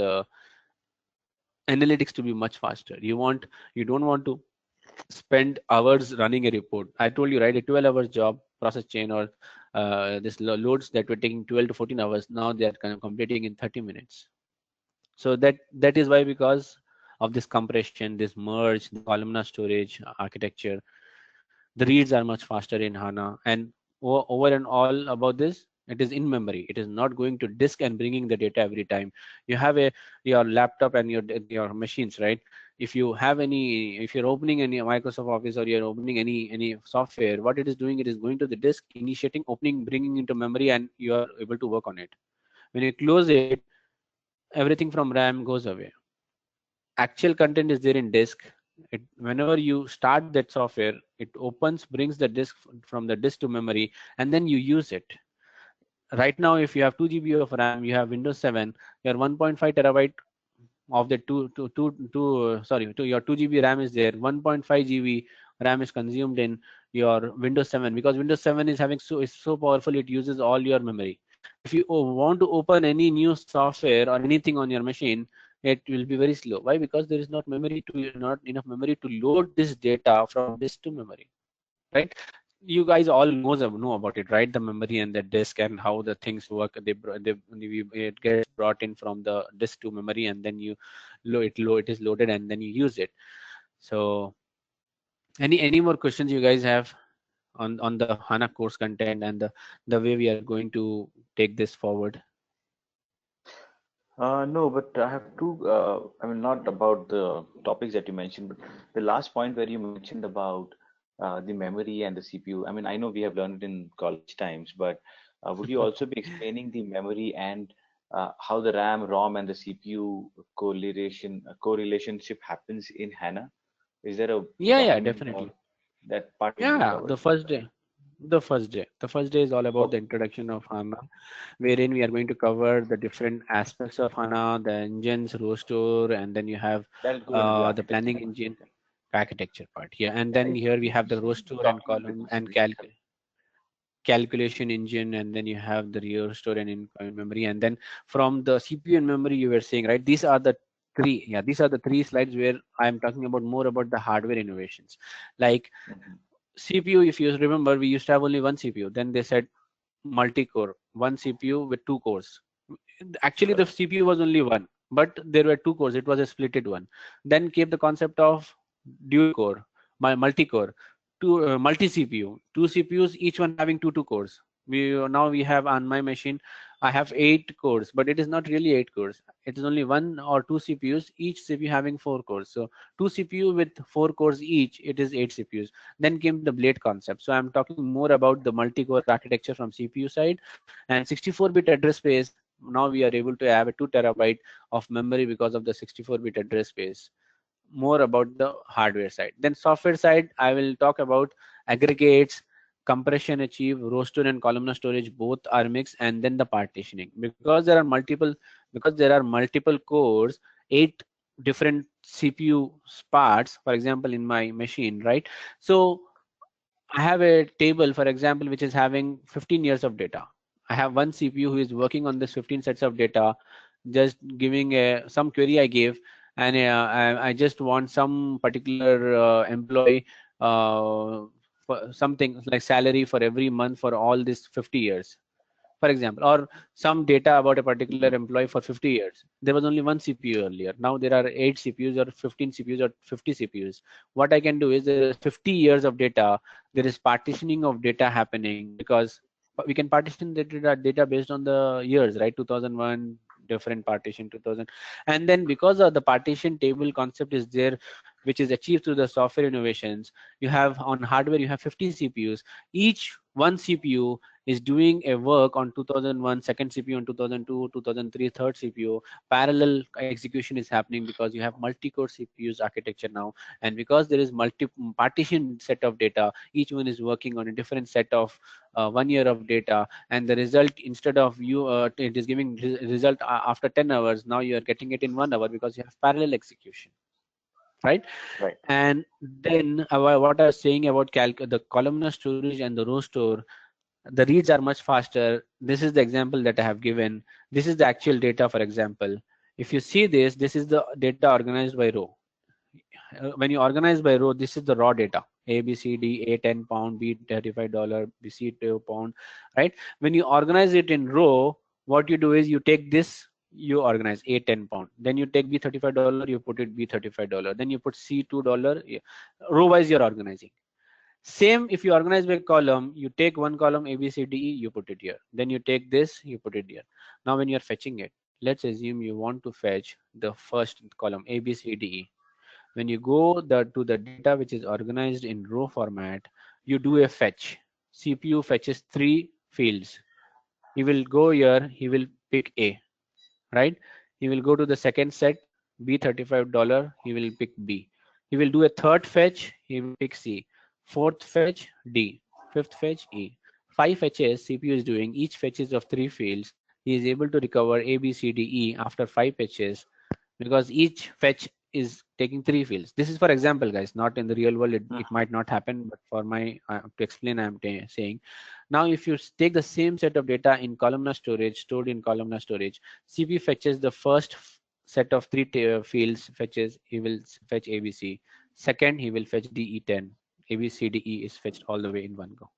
analytics to be much faster. You don't want to spend hours running a report. I told you, right? A 12 hours job, process chain, or this loads that were taking 12 to 14 hours. Now they are kind of completing in 30 minutes. So that is why, because of this compression, this merge, the columnar storage architecture, the reads are much faster in HANA. And over and all about this, it is in memory. It is not going to disk and bringing the data every time. You have your laptop and your machines, right? If you're opening any Microsoft Office, or you're opening any software, what it is doing, it is going to the disk, initiating, opening, bringing into memory, and you are able to work on it. When you close it, everything from RAM goes away. Actual content is there in disk. Whenever you start that software, it opens, brings the disk from the disk to memory, and then you use it. Right now, if you have 2 GB of RAM, you have Windows 7, your 1.5 terabyte of the your 2 GB RAM is there. 1.5 GB RAM is consumed in your Windows 7, because Windows 7 is so powerful, it uses all your memory. If you want to open any new software or anything on your machine, it will be very slow. Why? Because there is not enough memory to load this data from disk to memory, right? You guys all know about it, right? The memory and the disk and how the things work. It gets brought in from the disk to memory, and then it is loaded, and then you use it. So any more questions you guys have on the HANA course content and the way we are going to take this forward?
No, but I have two. I mean, not about the topics that you mentioned, but the last point where you mentioned about the memory and the CPU. I mean, I know we have learned it in college times, but would you also be explaining the memory and how the RAM, ROM, and the CPU correlationship happens in HANA? Is there a
Yeah,
document or
definitely.
that part will be
Yeah,
covered?
the first day is all about the
Okay,
introduction of HANA, wherein we are going to cover the different aspects of HANA, the engines, row store, and then you have
that'll go into the
the
architecture
planning
part.
engine architecture part. Yeah, and
Yeah,
then here we have the row
it's
store and
document
column and
reconciliation.
calculation engine, and then you have the row store and in memory, and then from the CPU and memory you were saying, right? These are the three slides where I am talking about more about the hardware innovations. Like
Mhm.
CPU, if you remember, we used to have only one CPU. Then they said multi-core, one CPU with two cores. Actually, the
Correct.
CPU was only one, but there were two cores. It was a splitted one. Then came the concept of dual core, multi-core, multi CPU, two CPUs, each one having two cores. Now we have on my machine, I have 8 cores, but it is not really 8 cores. It is only one or two CPUs, each CPU having 4 cores. So two CPU with 4 cores each, it is 8 CPUs. Then came the blade concept. So I'm talking more about the multi-core architecture from CPU side, and 64-bit address space. Now we are able to have a 2 terabyte of memory because of the 64-bit address space. More about the hardware side. Then software side, I will talk about aggregates, compression achieve, roster and columnar storage both are mixed, and then the partitioning. Because there are multiple cores, 8 different CPU parts, for example, in my machine, right? So I have a table, for example, which is having 15 years of data. I have one CPU who is working on this 15 sets of data, just giving some query I gave, and I just want some particular employee for something like salary for every month for all these 50 years, for example, or some data about a particular employee for 50 years. There was only one CPU earlier. Now there are 8 CPUs or 15 CPUs or 50 CPUs. What I can do is there is 50 years of data. There is partitioning of data happening because we can partition the data based on the years, right? 2001 different partition, 2000, and then because of the partition table concept is there, which is achieved through the software innovations. You have on hardware you have 50 CPUs. Each one CPU is doing a work on 2001, second CPU on 2002, 2003, third CPU. Parallel execution is happening because you have multi-core CPUs architecture now, and because there is multi-partition set of data, each one is working on a different set of 1 year of data, and the result, instead of you it is giving result after 10 hours, now you are getting it in 1 hour because you have parallel execution, right?
Right.
And then what I was saying about the columnar storage and the row store, the reads are much faster. This is the example that I have given. This is the actual data, for example. If you see this, this is the data organized by row. When you organize by row, this is the raw data. A, B, C, D, A 10 pound, B $35, B, C 2 pound, right? When you organize it in row, what you do is you take this, you organize A 10 pound. Then you take B $35, you put it B $35. Then you put C $2. Row wise, you're organizing. Same if you organize by column, you take one column A, B, C, D, E, you put it here. Then you take this, you put it here. Now when you're fetching it, let's assume you want to fetch the first column A, B, C, D, E. When you go to the data which is organized in row format, you do a fetch. CPU fetches 3 fields. He will go here, he will pick A, right? He will go to the second set, B $35, he will pick B. He will do a third fetch, he will pick C. Fourth fetch, D. Fifth fetch, E. 5 fetches CPU is doing, each fetches of 3 fields. He is able to recover A, B, C, D, E after 5 fetches because each fetch is taking 3 fields. This is for example, guys, not in the real world. It might not happen, but for my to explain, I'm saying. Now, if you take the same set of data in columnar storage, stored in columnar storage, CPU fetches the first set of 3 fields, fetches, he will fetch ABC. Second, he will fetch DE10. ABCDE is fetched all the way in one go.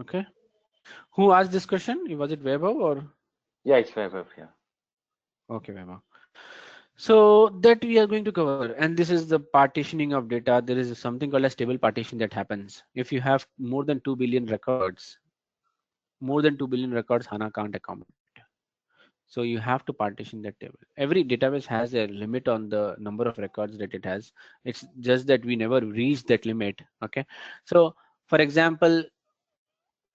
Okay. Who asked this question? Was it Vaibhav or?
Yeah, it's Vaibhav. Yeah.
Okay, Vaibhav. So that we are going to cover, and this is the partitioning of data. There is something called a stable partition that happens. If you have more than 2 billion records, HANA can't accommodate. So you have to partition that table. Every database has a limit on the number of records that it has. It's just that we never reach that limit. Okay. So for example,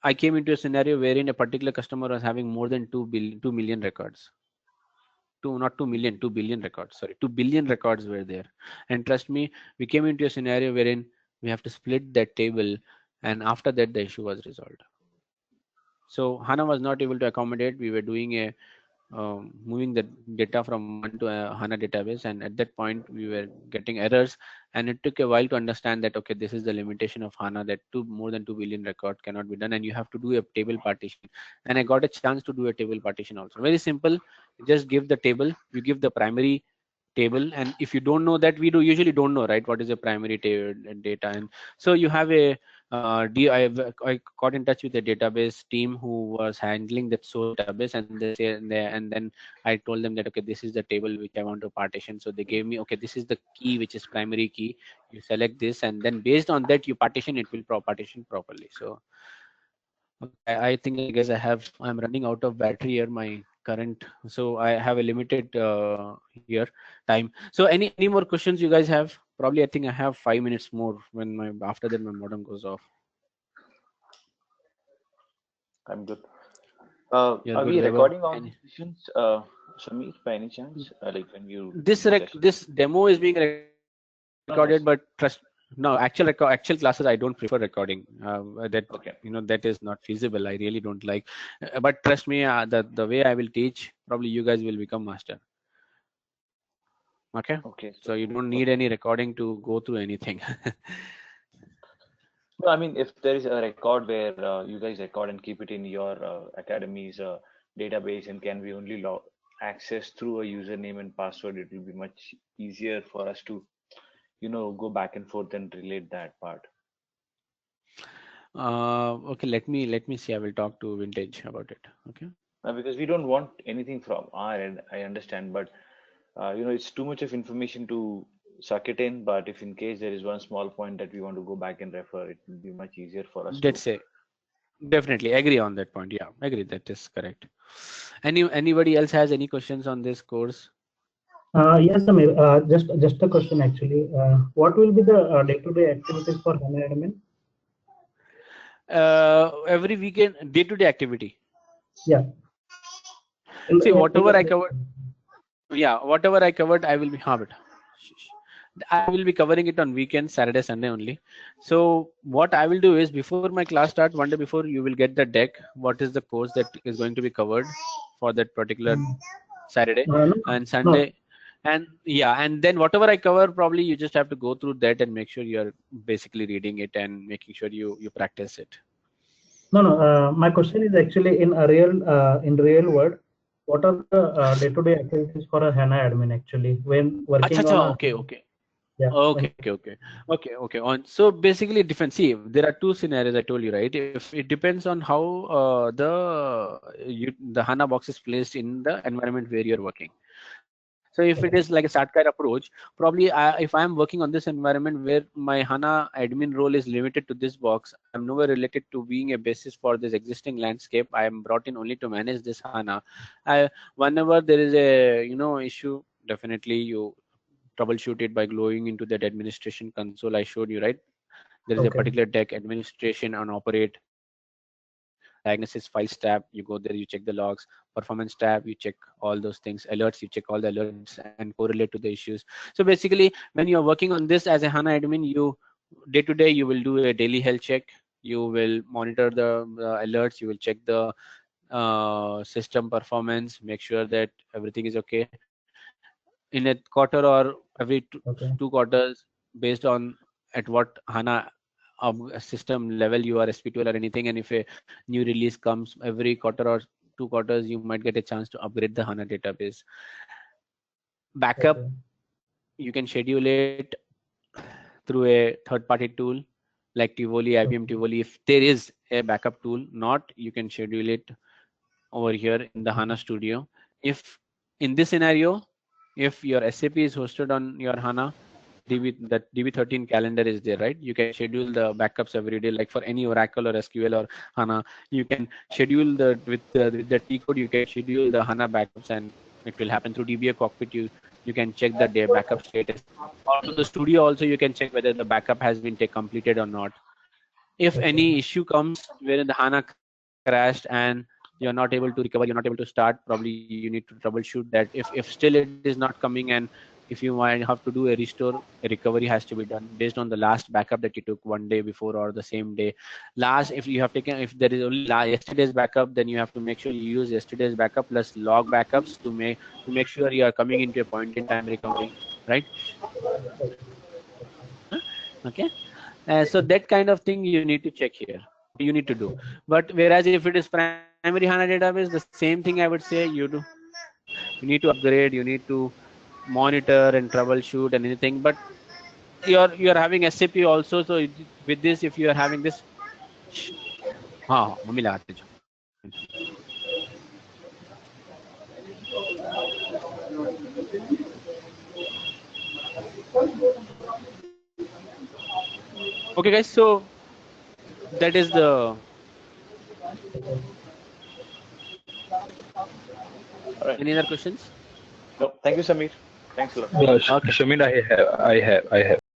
I came into a scenario wherein a particular customer was having more than 2 million records. Not 2 million, 2 billion records. Sorry, 2 billion records were there. And trust me, we came into a scenario wherein we have to split that table, and after that the issue was resolved. So HANA was not able to accommodate. We were doing a moving the data from one to a HANA database, and at that point we were getting errors, and it took a while to understand that okay, this is the limitation of HANA, that more than 2 billion record cannot be done, and you have to do a table partition. And I got a chance to do a table partition also. Very simple. You just give the table, you give the primary table, and if you don't know that, we do usually don't know, right, what is a primary data. And so you have a I got in touch with the database team who was handling that source database, and and then I told them that okay, this is the table which I want to partition. So they gave me, okay, this is the key which is primary key. You select this, and then based on that you partition, it will partition properly. So okay, I think, I guess I'm running out of battery here, my current, so I have a limited here time. So any more questions you guys have? Probably I think I have 5 minutes more when after that my modem goes off.
I'm good.
You're
Are
good,
we
Vaibhav?
recording all these sessions, Samir, by any chance? Like when you do
This
the session?
this demo is being recorded, but trust No, actual classes I don't prefer recording. That
Okay.
that is not feasible. I really don't like. But trust me, the way I will teach, probably you guys will become master. Okay,
Okay.
so you don't need
Okay.
any recording to go through anything.
No, I mean, if there is a record where you guys record and keep it in your academy's database and can be only access through a username and password, it will be much easier for us to, go back and forth and relate that part.
Okay, let me see. I will talk to Vintage about it. Okay.
Because we don't want anything from our end, I understand, but it's too much of information to suck it in. But if in case there is one small point that we want to go back and refer, it will be much easier for us to.
That's it. Definitely agree on that point. Yeah, agree. That is correct. Anybody else has any questions on this course?
Yes, Samir. Just a question actually. What will be the day-to-day activities for HANA admin?
Every weekend, day-to-day activity.
Yeah.
See,
In
whatever I
the
covered. Yeah, whatever I covered, I will be. But I will be covering it on weekends, Saturday, Sunday only. So what I will do is before my class start, one day before, you will get the deck. What is the course that is going to be covered for that particular Saturday
no,
and
no,
Sunday? And yeah, and then whatever I cover, probably you just have to go through that and make sure you're basically reading it and making sure you practice it.
no. My question is actually in real world. What are the day-to-day activities for a HANA admin actually when
Acha,
working on
acha,
a
okay, okay.
yeah when
Okay. On so basically different. See, there are two scenarios I told you, right? If it depends on how the HANA box is placed in the environment where you're working. So if it is like a SATCAR approach, probably if I'm working on this environment where my HANA admin role is limited to this box, I'm nowhere related to being a basis for this existing landscape. I am brought in only to manage this HANA. Whenever there is a issue, definitely you troubleshoot it by going into that administration console I showed you, right? There is a
okay
particular deck, administration and operate, diagnosis files tab. You go there, you check the logs, performance tab, you check all those things, alerts, you check all the alerts and correlate to the issues. So basically, when you're working on this as a HANA admin, you day to day you will do a daily health check. You will monitor the alerts. You will check the system performance, make sure that everything is okay in a quarter or every two
okay
quarters, based on at what HANA system level you are, SP12 or anything. And if a new release comes every quarter or 2 quarters, you might get a chance to upgrade the HANA database. Backup,
okay
you can schedule it through a third party tool like Tivoli, IBM
okay
Tivoli. If there is a backup tool, not, you can schedule it over here in the HANA Studio. If in this scenario, if your SAP is hosted on your HANA, that DB13 calendar is there, right? You can schedule the backups every day, like for any Oracle or SQL or HANA. You can schedule the with the T code. You can schedule the HANA backups, and it will happen through DBA cockpit. You can check the day backup status. Also, the studio also you can check whether the backup has been completed or not. If
okay
any issue comes wherein the HANA crashed and you're not able to recover, you're not able to start, probably you need to troubleshoot that. If still it is not coming, and if you might have to do a restore, a recovery has to be done based on the last backup that you took one day before or the same day. Last, if you have taken, if there is only yesterday's backup, then you have to make sure you use yesterday's backup plus log backups to make sure you are coming into a point in time recovery, right? Okay. So that kind of thing you need to check here. You need to do. But whereas if it is primary HANA database, the same thing I would say you need to upgrade, you need to monitor and troubleshoot and anything. But you're having SAP also. So with this, if you are having this, हाँ mummy लगाते जाओ. Okay, guys. So that is the.
All right.
Any other questions?
No, thank you, Samir. Thanks a lot.
Okay.
Shamir, I have.